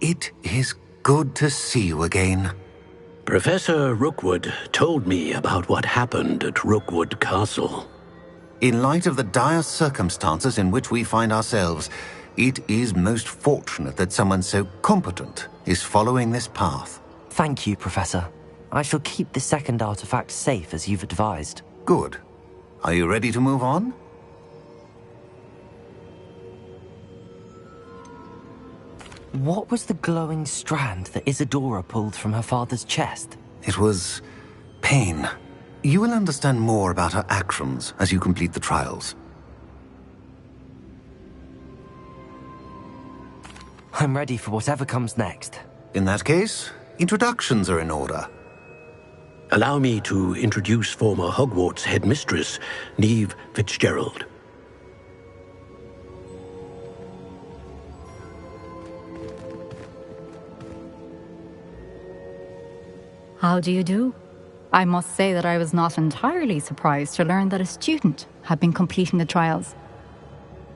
It is good to see you again. Professor Rookwood told me about what happened at Rookwood Castle. In light of the dire circumstances in which we find ourselves, it is most fortunate that someone so competent is following this path. Thank you, Professor. I shall keep the second artifact safe as you've advised. Good. Are you ready to move on? What was the glowing strand that Isadora pulled from her father's chest? It was pain. You will understand more about her actions as you complete the trials. I'm ready for whatever comes next. In that case, introductions are in order. Allow me to introduce former Hogwarts headmistress, Neve Fitzgerald. How do you do? I must say that I was not entirely surprised to learn that a student had been completing the trials.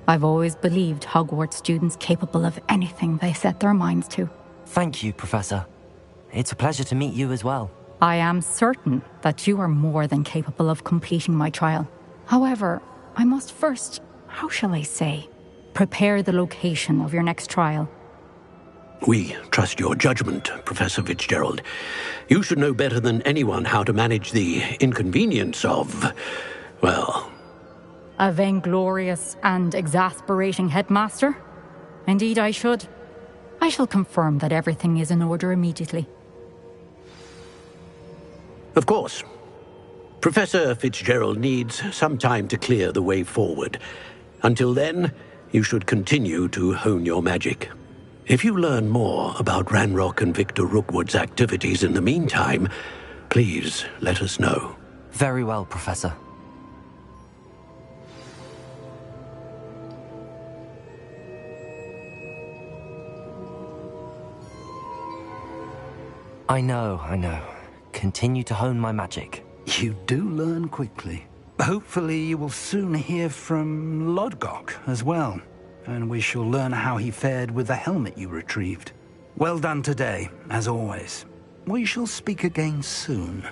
I've always believed Hogwarts students capable of anything they set their minds to. Thank you, Professor. It's a pleasure to meet you as well. I am certain that you are more than capable of completing my trial. However, I must first, how shall I say, prepare the location of your next trial. We trust your judgment, Professor Fitzgerald. You should know better than anyone how to manage the inconvenience of, well, A vainglorious and exasperating headmaster? Indeed I should. I shall confirm that everything is in order immediately. Of course. Professor Fitzgerald needs some time to clear the way forward. Until then, you should continue to hone your magic. If you learn more about Ranrock and Victor Rookwood's activities in the meantime, please let us know. Very well, Professor. I know. Continue to hone my magic. You do learn quickly. Hopefully you will soon hear from Lodgok as well, and we shall learn how he fared with the helmet you retrieved. Well done today, as always. We shall speak again soon.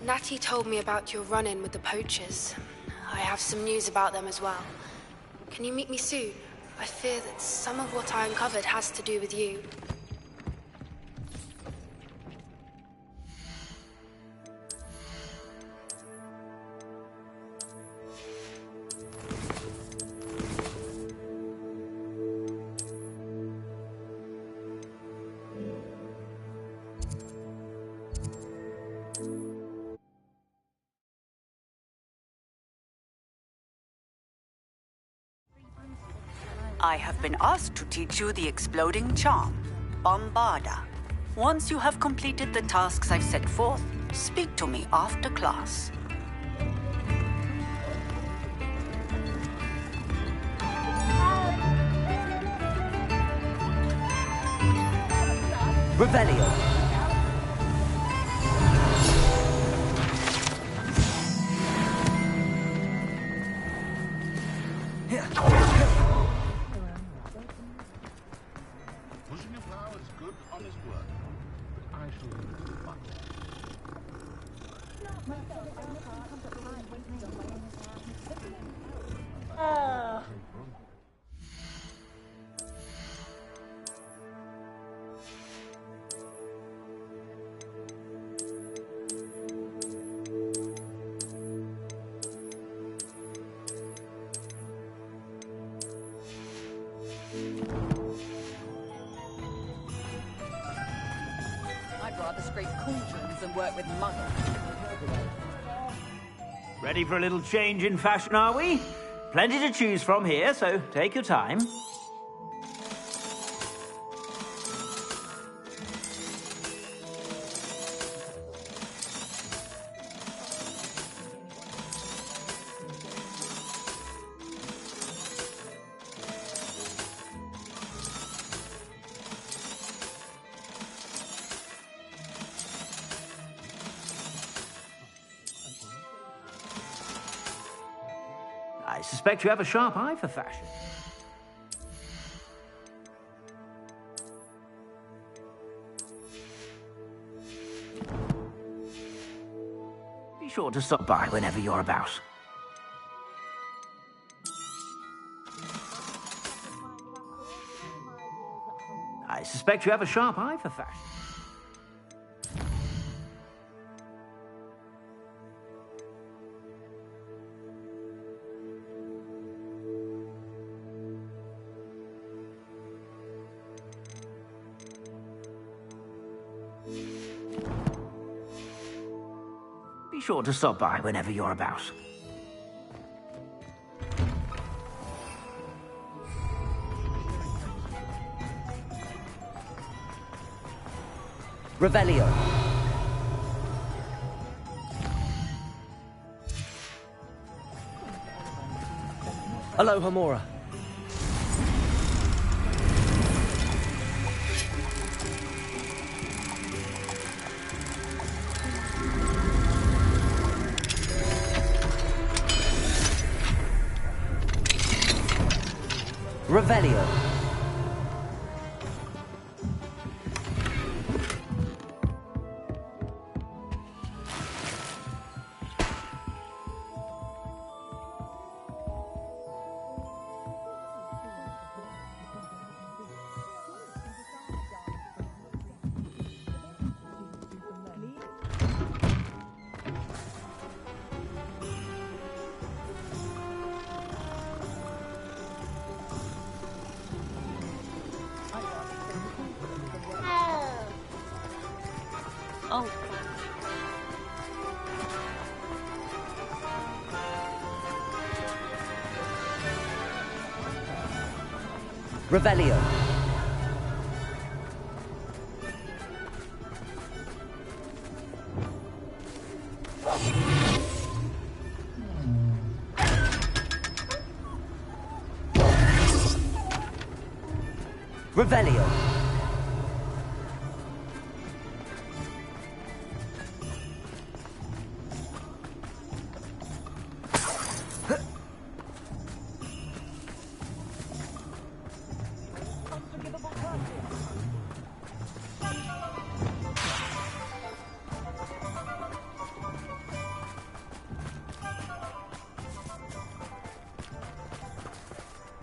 Natty told me about your run-in with the poachers. I have some news about them as well. Can you meet me soon? I fear that some of what I uncovered has to do with you. I have been asked to teach you the exploding charm, Bombarda. Once you have completed the tasks I've set forth, speak to me after class. Revelio. I'd rather scrape cauldrons than work with muggles. Ready for a little change in fashion, are we? Plenty to choose from here, so take your time. I suspect you have a sharp eye for fashion. sure to stop by whenever you're about. I suspect you have a sharp eye for fashion. Be sure to stop by whenever you're about. Revelio. Aloha Mora. Revelio. Oh. Revelio. Revelio.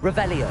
Revelio.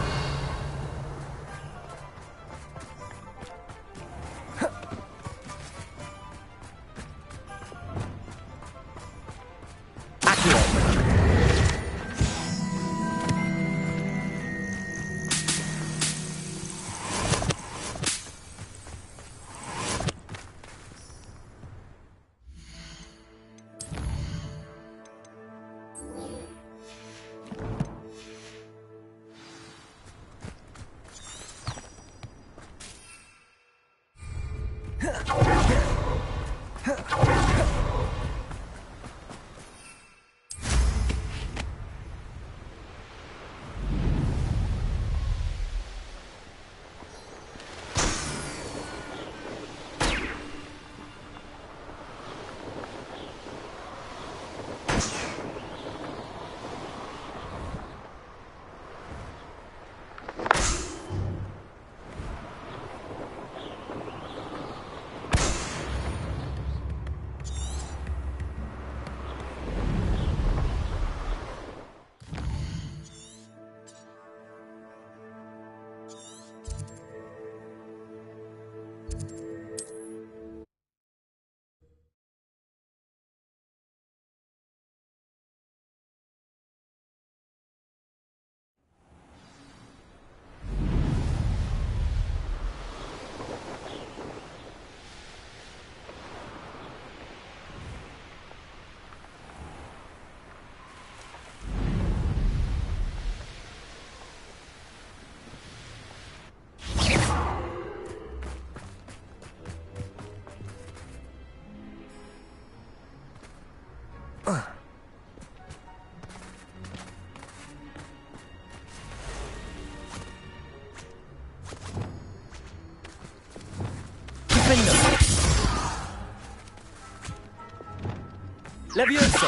Levioso!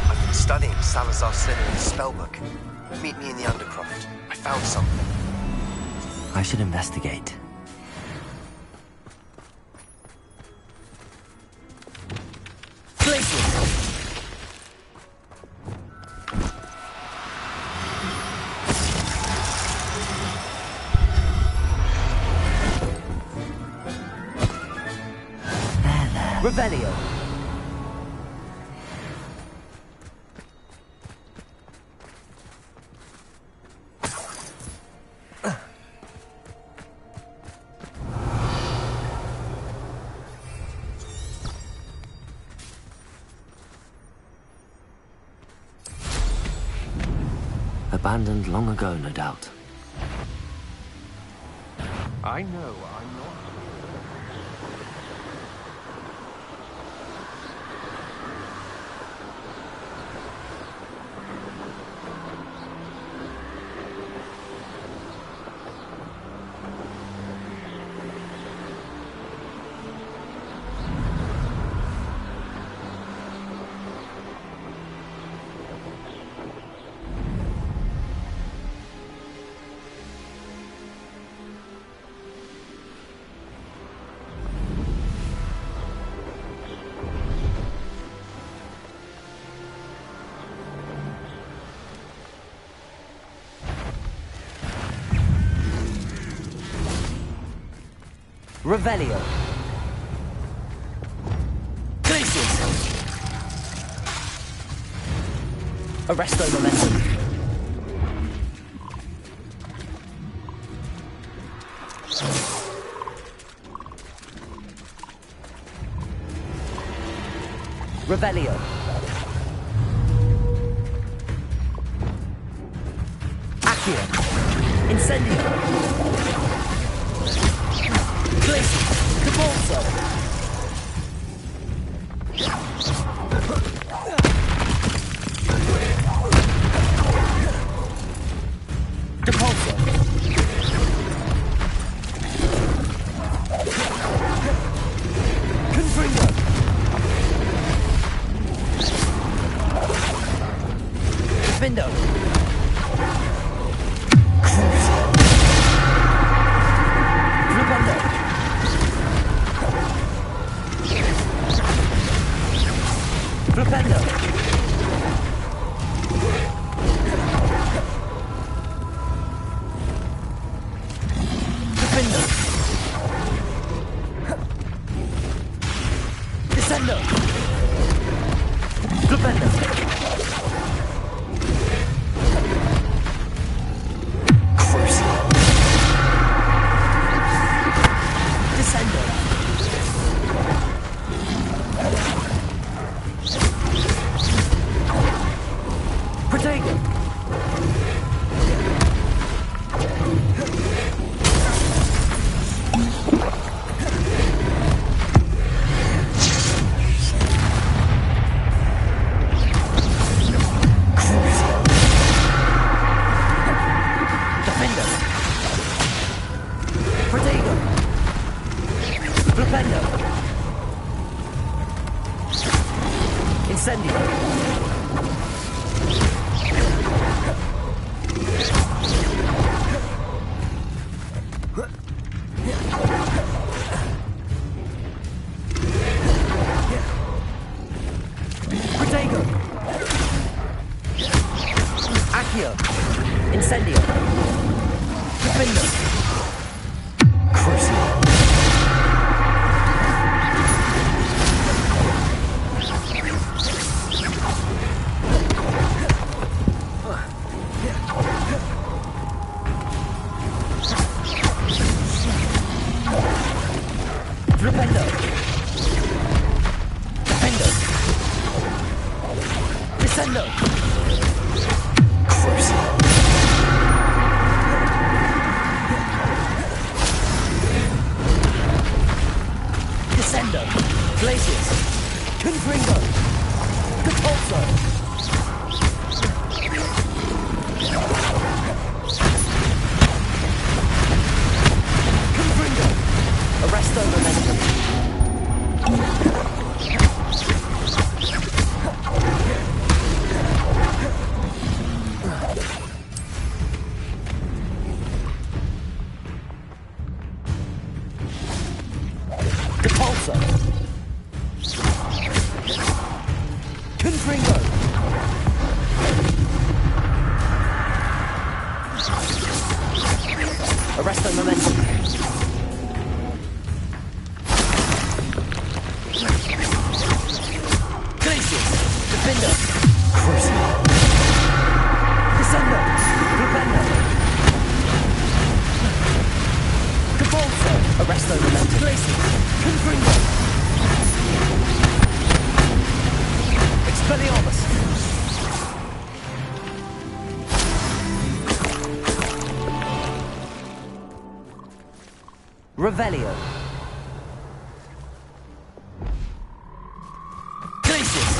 I've been studying Salazar Slytherin's spellbook. Meet me in the Undercroft. I found something. I should investigate. Revelio. Abandoned long ago, no doubt. I know I'm not. Revelio. Glacius. Arresto momentum. Revelio. Accio. Incendio. Glacius. Cabalso. Depulso. Confringo. Defendo. Flipendo. Flipendo. Defendo. Descendo. Flipendo. Curse. Descendo. Protego. Defendo. Protego. Flipendo. Incendio. Protego. Accio. Incendio. Defendo. Curse. Flipendo. Defendo. Descendo. Curse. Convulso. Confringo. Arresto momentum. Glacius. Defender. Crucible. Descender. Propender. Convulso. Arresto momentum. Glacius. Confringo. Expelliarmus. Revelio. Glacius.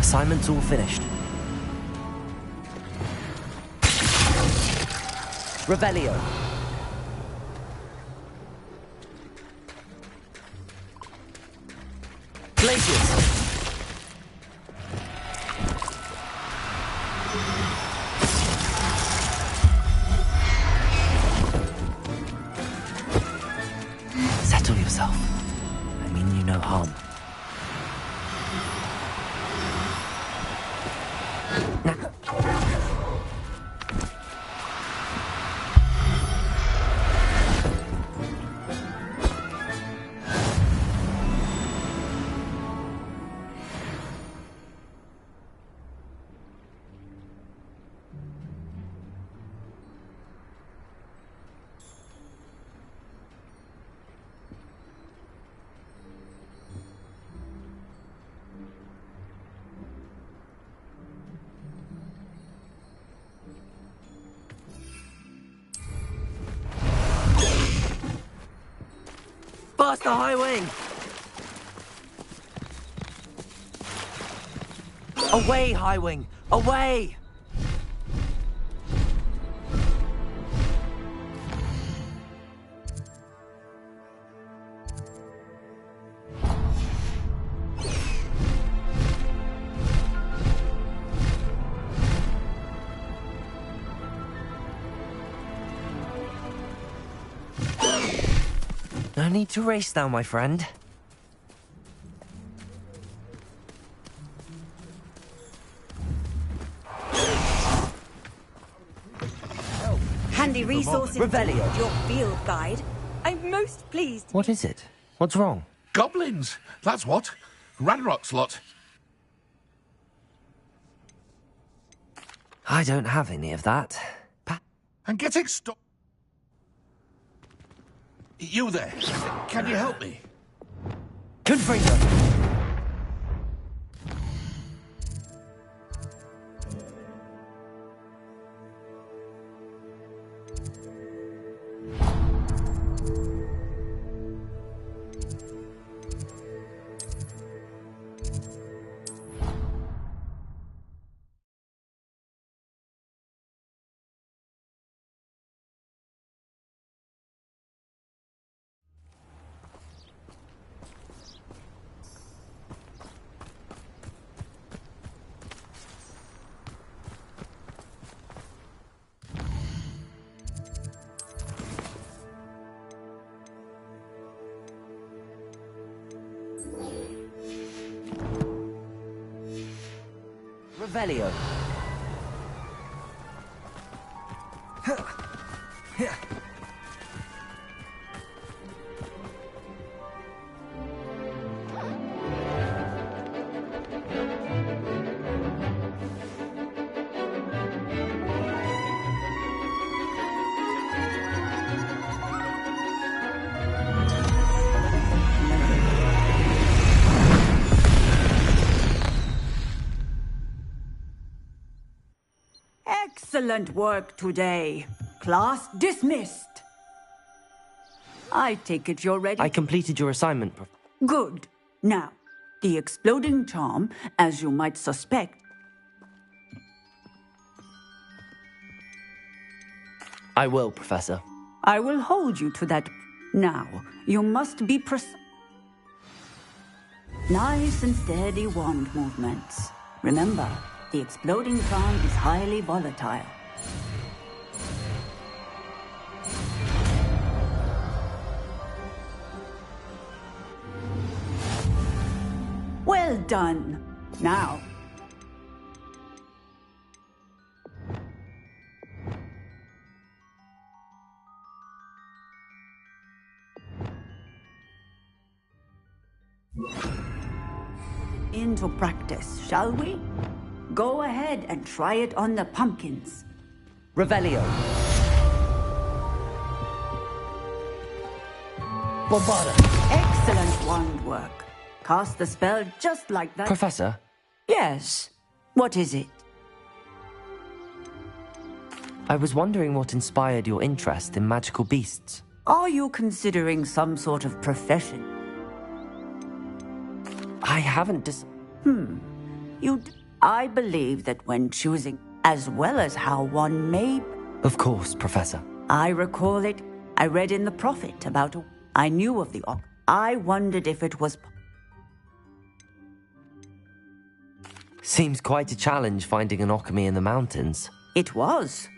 Assignment's all finished. Revelio. Glacius. Settle yourself. I mean you no harm. Blast the high wing! Away, high wing! Away! No need to race now, my friend. Handy resources. Revelio. Your field guide. I'm most pleased. What is it? What's wrong? Goblins! That's what. Ranrock's lot. I don't have any of that. And getting stopped. You there? Can you help me? Confringo. Revelio. Excellent work today. Class dismissed. I take it you're ready? I completed your assignment. Good. Now, the exploding charm, as you might suspect. I will, Professor. I will hold you to that. Now, you must be precise. Nice and steady wand movements. Remember, the exploding charm is highly volatile. Well done. Now, into practice, shall we? Go ahead and try it on the pumpkins. Revelio. Bombarda. Excellent wand work. Cast the spell just like that. Professor? Yes. What is it? I was wondering what inspired your interest in magical beasts. Are you considering some sort of profession? I haven't I believe that when choosing, as well as how one may... Of course, Professor. I recall it. I read in the Prophet about... I knew of the... I wondered if it was... Seems quite a challenge finding an alchemy in the mountains. It was.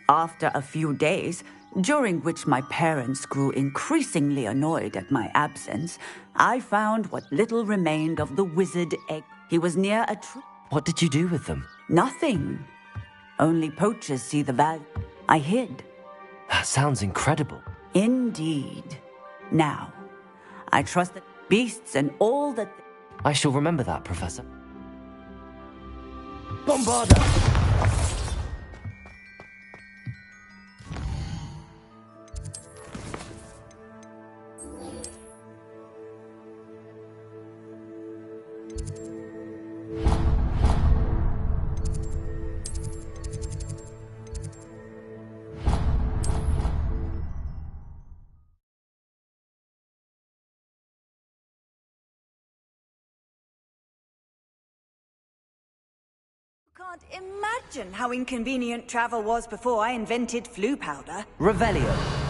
After a few days, during which my parents grew increasingly annoyed at my absence, I found what little remained of the wizard egg. He was near a tree. What did you do with them? Nothing. Only poachers see the value. I hid. That sounds incredible. Indeed. Now, I trust that beasts and all that... I shall remember that, Professor. Bombarda! Can't imagine how inconvenient travel was before I invented flu powder. Revelio.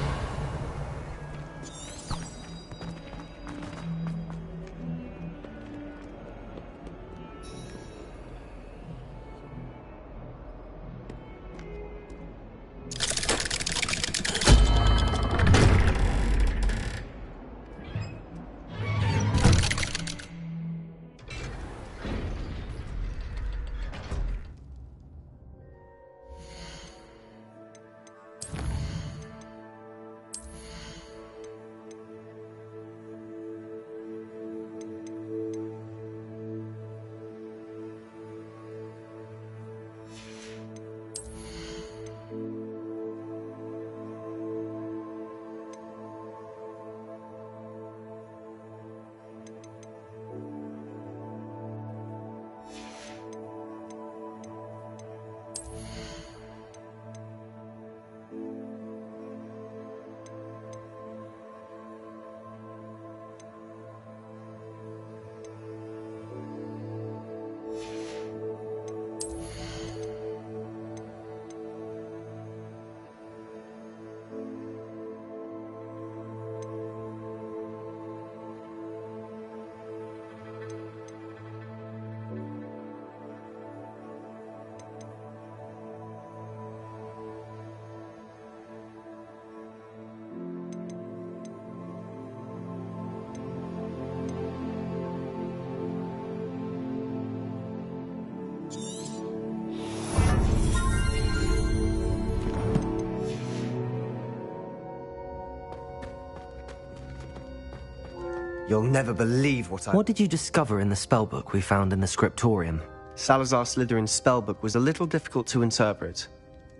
You'll never believe what What did you discover in the spellbook we found in the scriptorium? Salazar Slytherin's spellbook was a little difficult to interpret,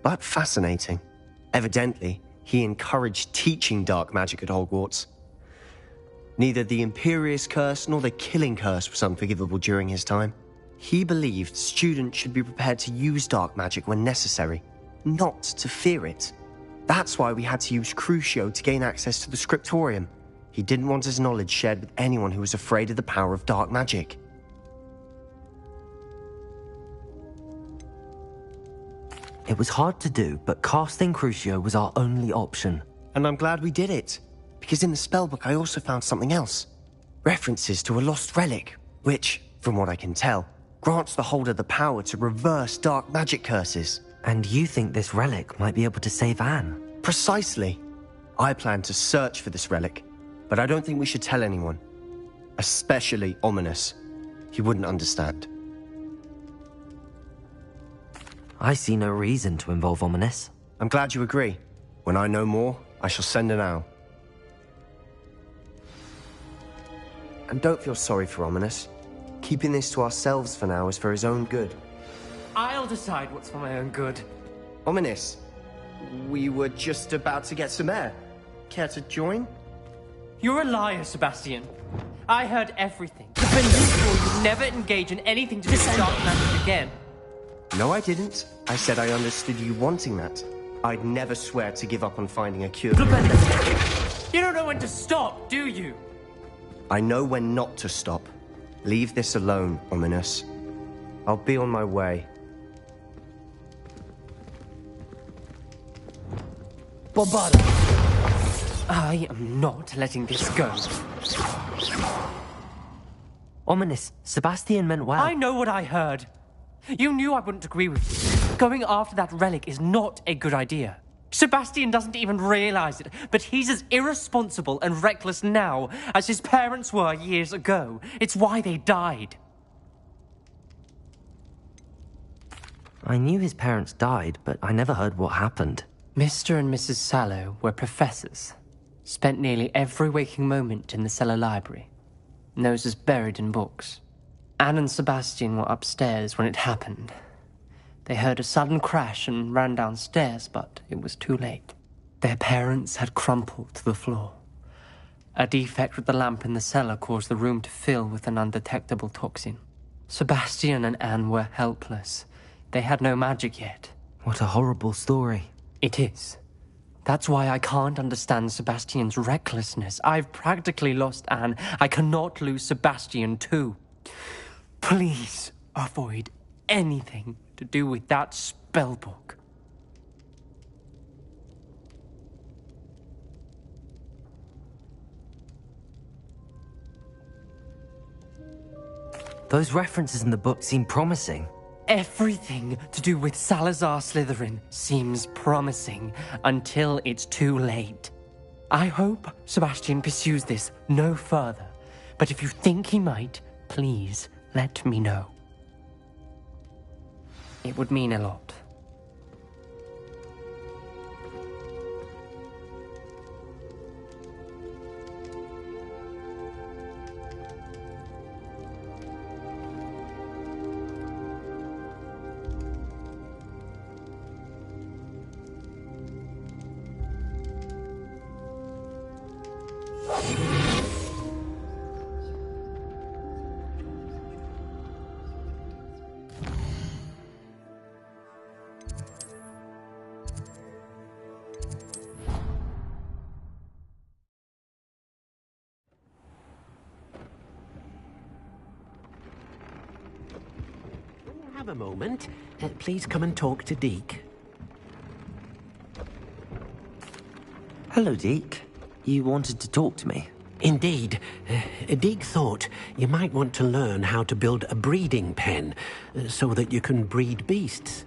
but fascinating. Evidently, he encouraged teaching dark magic at Hogwarts. Neither the Imperious Curse nor the Killing Curse was unforgivable during his time. He believed students should be prepared to use dark magic when necessary, not to fear it. That's why we had to use Crucio to gain access to the scriptorium. He didn't want his knowledge shared with anyone who was afraid of the power of dark magic. It was hard to do, but casting Crucio was our only option. And I'm glad we did it, because in the spellbook I also found something else. References to a lost relic, which, from what I can tell, grants the holder the power to reverse dark magic curses. And you think this relic might be able to save Anne? Precisely. I plan to search for this relic, but I don't think we should tell anyone. Especially Ominous. He wouldn't understand. I see no reason to involve Ominous. I'm glad you agree. When I know more, I shall send an owl. And don't feel sorry for Ominous. Keeping this to ourselves for now is for his own good. I'll decide what's for my own good. Ominous, we were just about to get some air. Care to join? You're a liar, Sebastian. I heard everything. But you swore you'd never engage in anything to do with dark magic again. No, I didn't. I said I understood you wanting that. I'd never swear to give up on finding a cure. You don't know when to stop, do you? I know when not to stop. Leave this alone, Ominous. I'll be on my way. Bombarda! I am not letting this go. Ominous, Sebastian meant well. I know what I heard. You knew I wouldn't agree with you. Going after that relic is not a good idea. Sebastian doesn't even realize it, but he's as irresponsible and reckless now as his parents were years ago. It's why they died. I knew his parents died, but I never heard what happened. Mr. and Mrs. Sallow were professors. Spent nearly every waking moment in the cellar library. Noses buried in books. Anne and Sebastian were upstairs when it happened. They heard a sudden crash and ran downstairs, but it was too late. Their parents had crumpled to the floor. A defect with the lamp in the cellar caused the room to fill with an undetectable toxin. Sebastian and Anne were helpless. They had no magic yet. What a horrible story. It is. That's why I can't understand Sebastian's recklessness. I've practically lost Anne. I cannot lose Sebastian too. Please avoid anything to do with that spellbook. Those references in the book seem promising. Everything to do with Salazar Slytherin seems promising until it's too late. I hope Sebastian pursues this no further, but if you think he might, please let me know. It would mean a lot. Have a moment. Please come and talk to Deke. Hello, Deke. You wanted to talk to me? Indeed. Deke thought you might want to learn how to build a breeding pen so that you can breed beasts.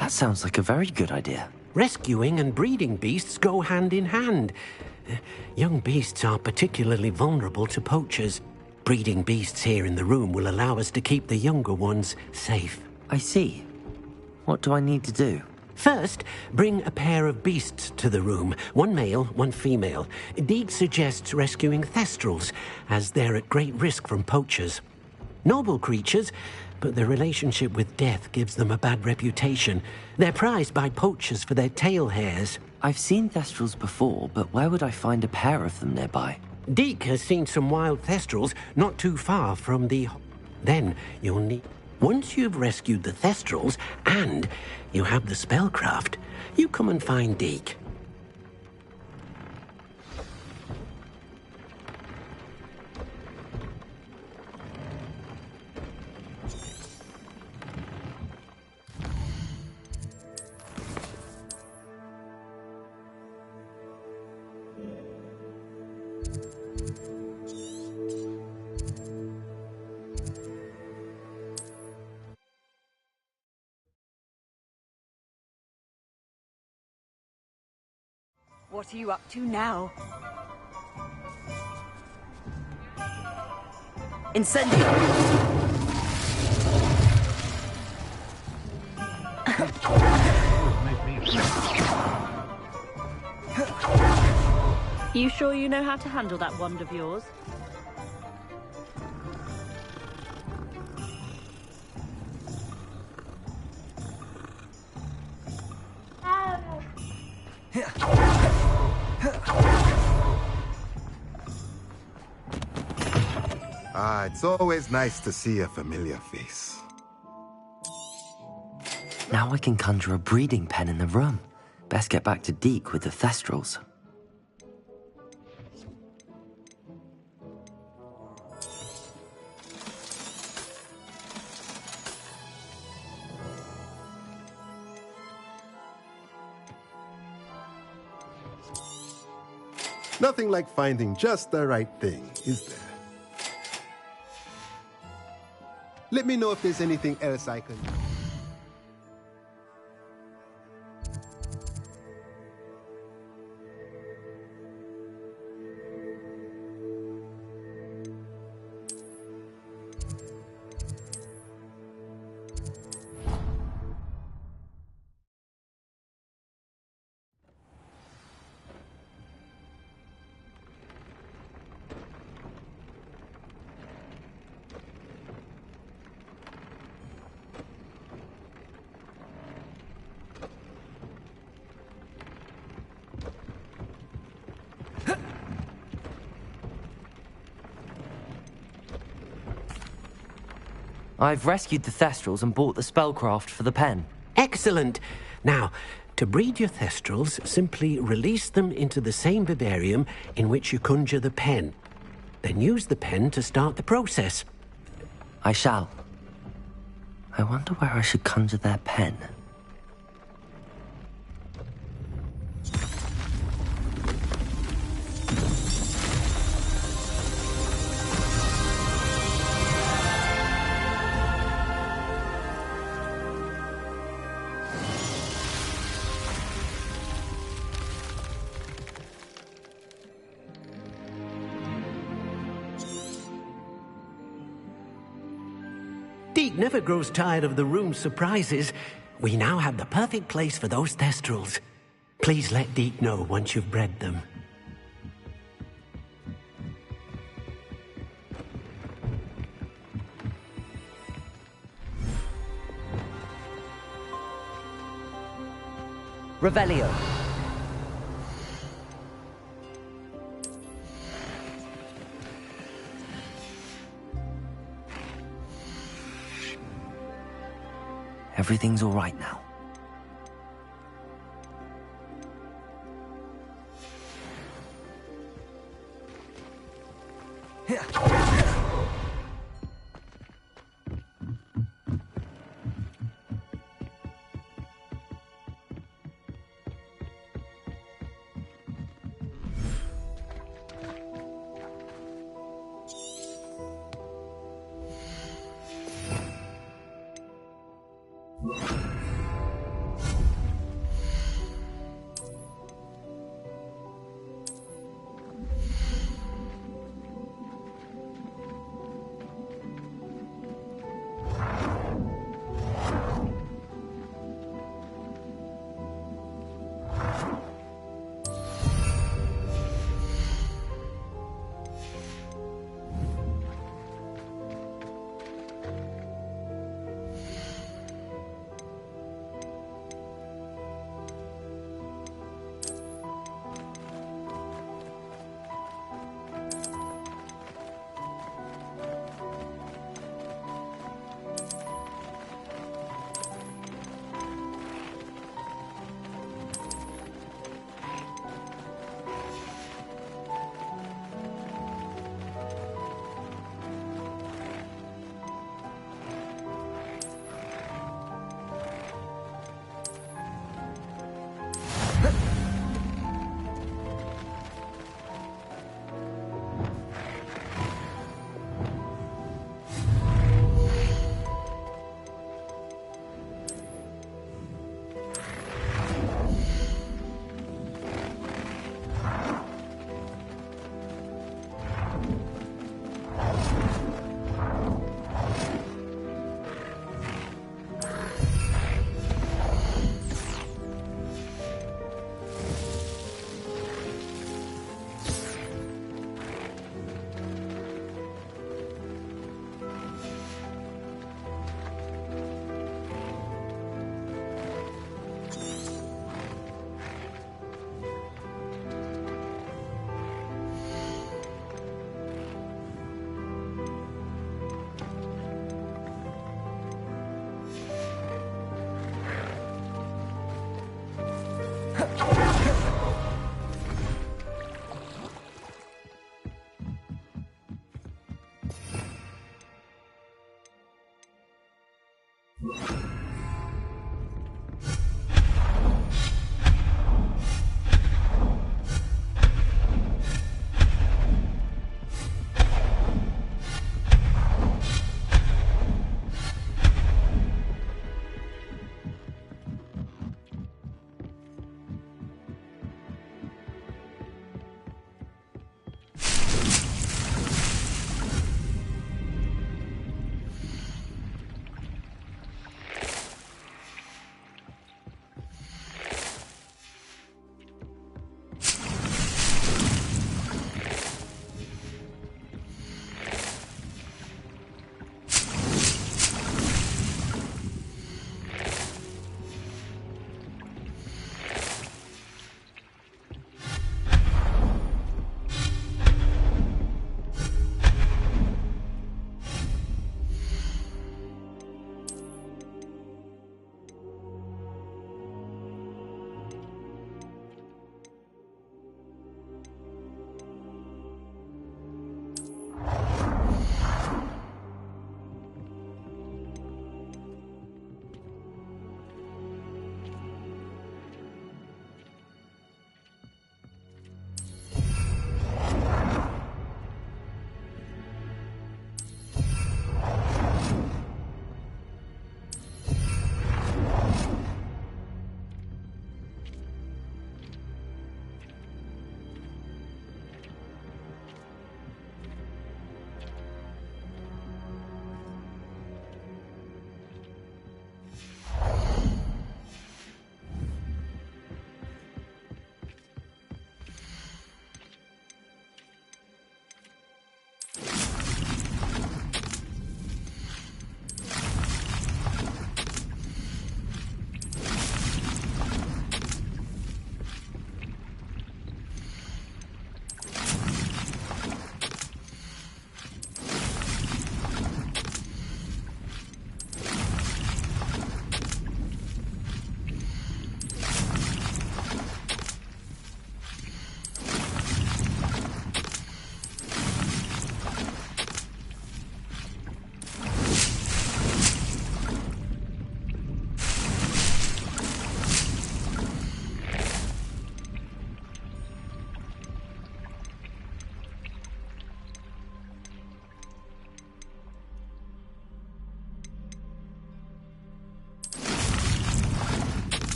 That sounds like a very good idea. Rescuing and breeding beasts go hand in hand. Young beasts are particularly vulnerable to poachers. Breeding beasts here in the room will allow us to keep the younger ones safe. I see. What do I need to do? First, bring a pair of beasts to the room. One male, one female. Deke suggests rescuing thestrals, as they're at great risk from poachers. Noble creatures, but their relationship with death gives them a bad reputation. They're prized by poachers for their tail hairs. I've seen thestrals before, but where would I find a pair of them nearby? Deke has seen some wild thestrals not too far from the... Then you'll need... Once you've rescued the thestrals and you have the spellcraft, you come and find Deke. What are you up to now? Incendio! You sure you know how to handle that wand of yours? It's always nice to see a familiar face. Now I can conjure a breeding pen in the room. Best get back to Deke with the Thestrals. Nothing like finding just the right thing, is there? Let me know if there's anything else I can... I've rescued the Thestrals and bought the spellcraft for the pen. Excellent! Now, to breed your Thestrals, simply release them into the same vivarium in which you conjure the pen. Then use the pen to start the process. I shall. I wonder where I should conjure their pen. Deke never grows tired of the room's surprises. We now have the perfect place for those Thestrals. Please let Deke know once you've bred them. Revelio. Everything's all right now.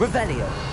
Revelio.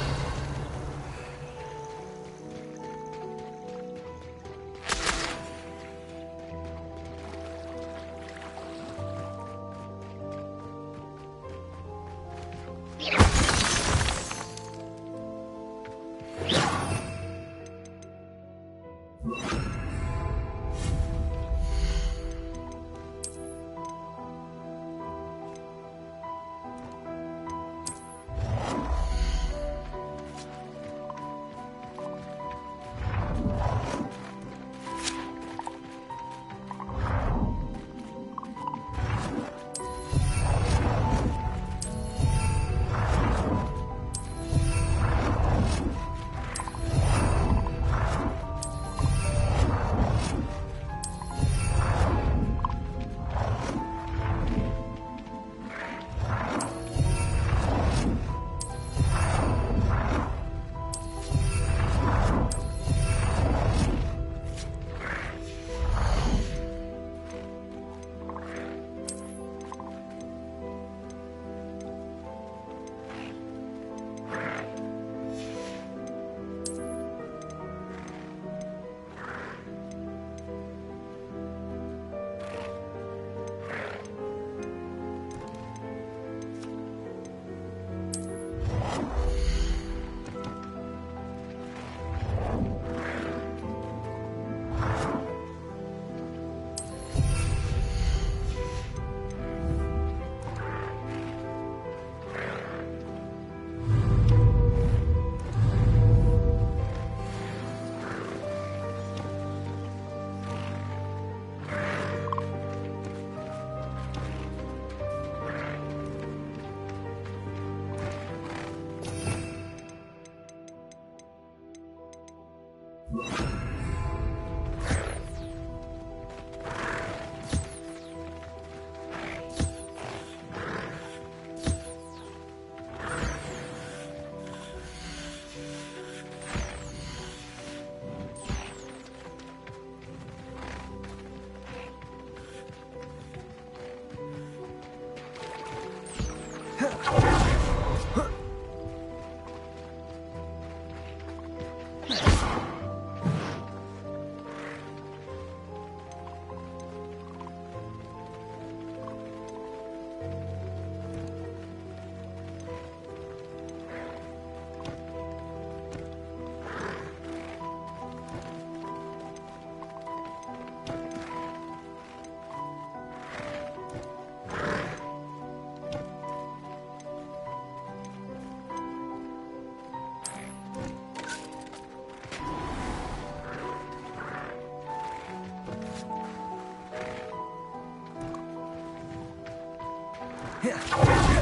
Yeah.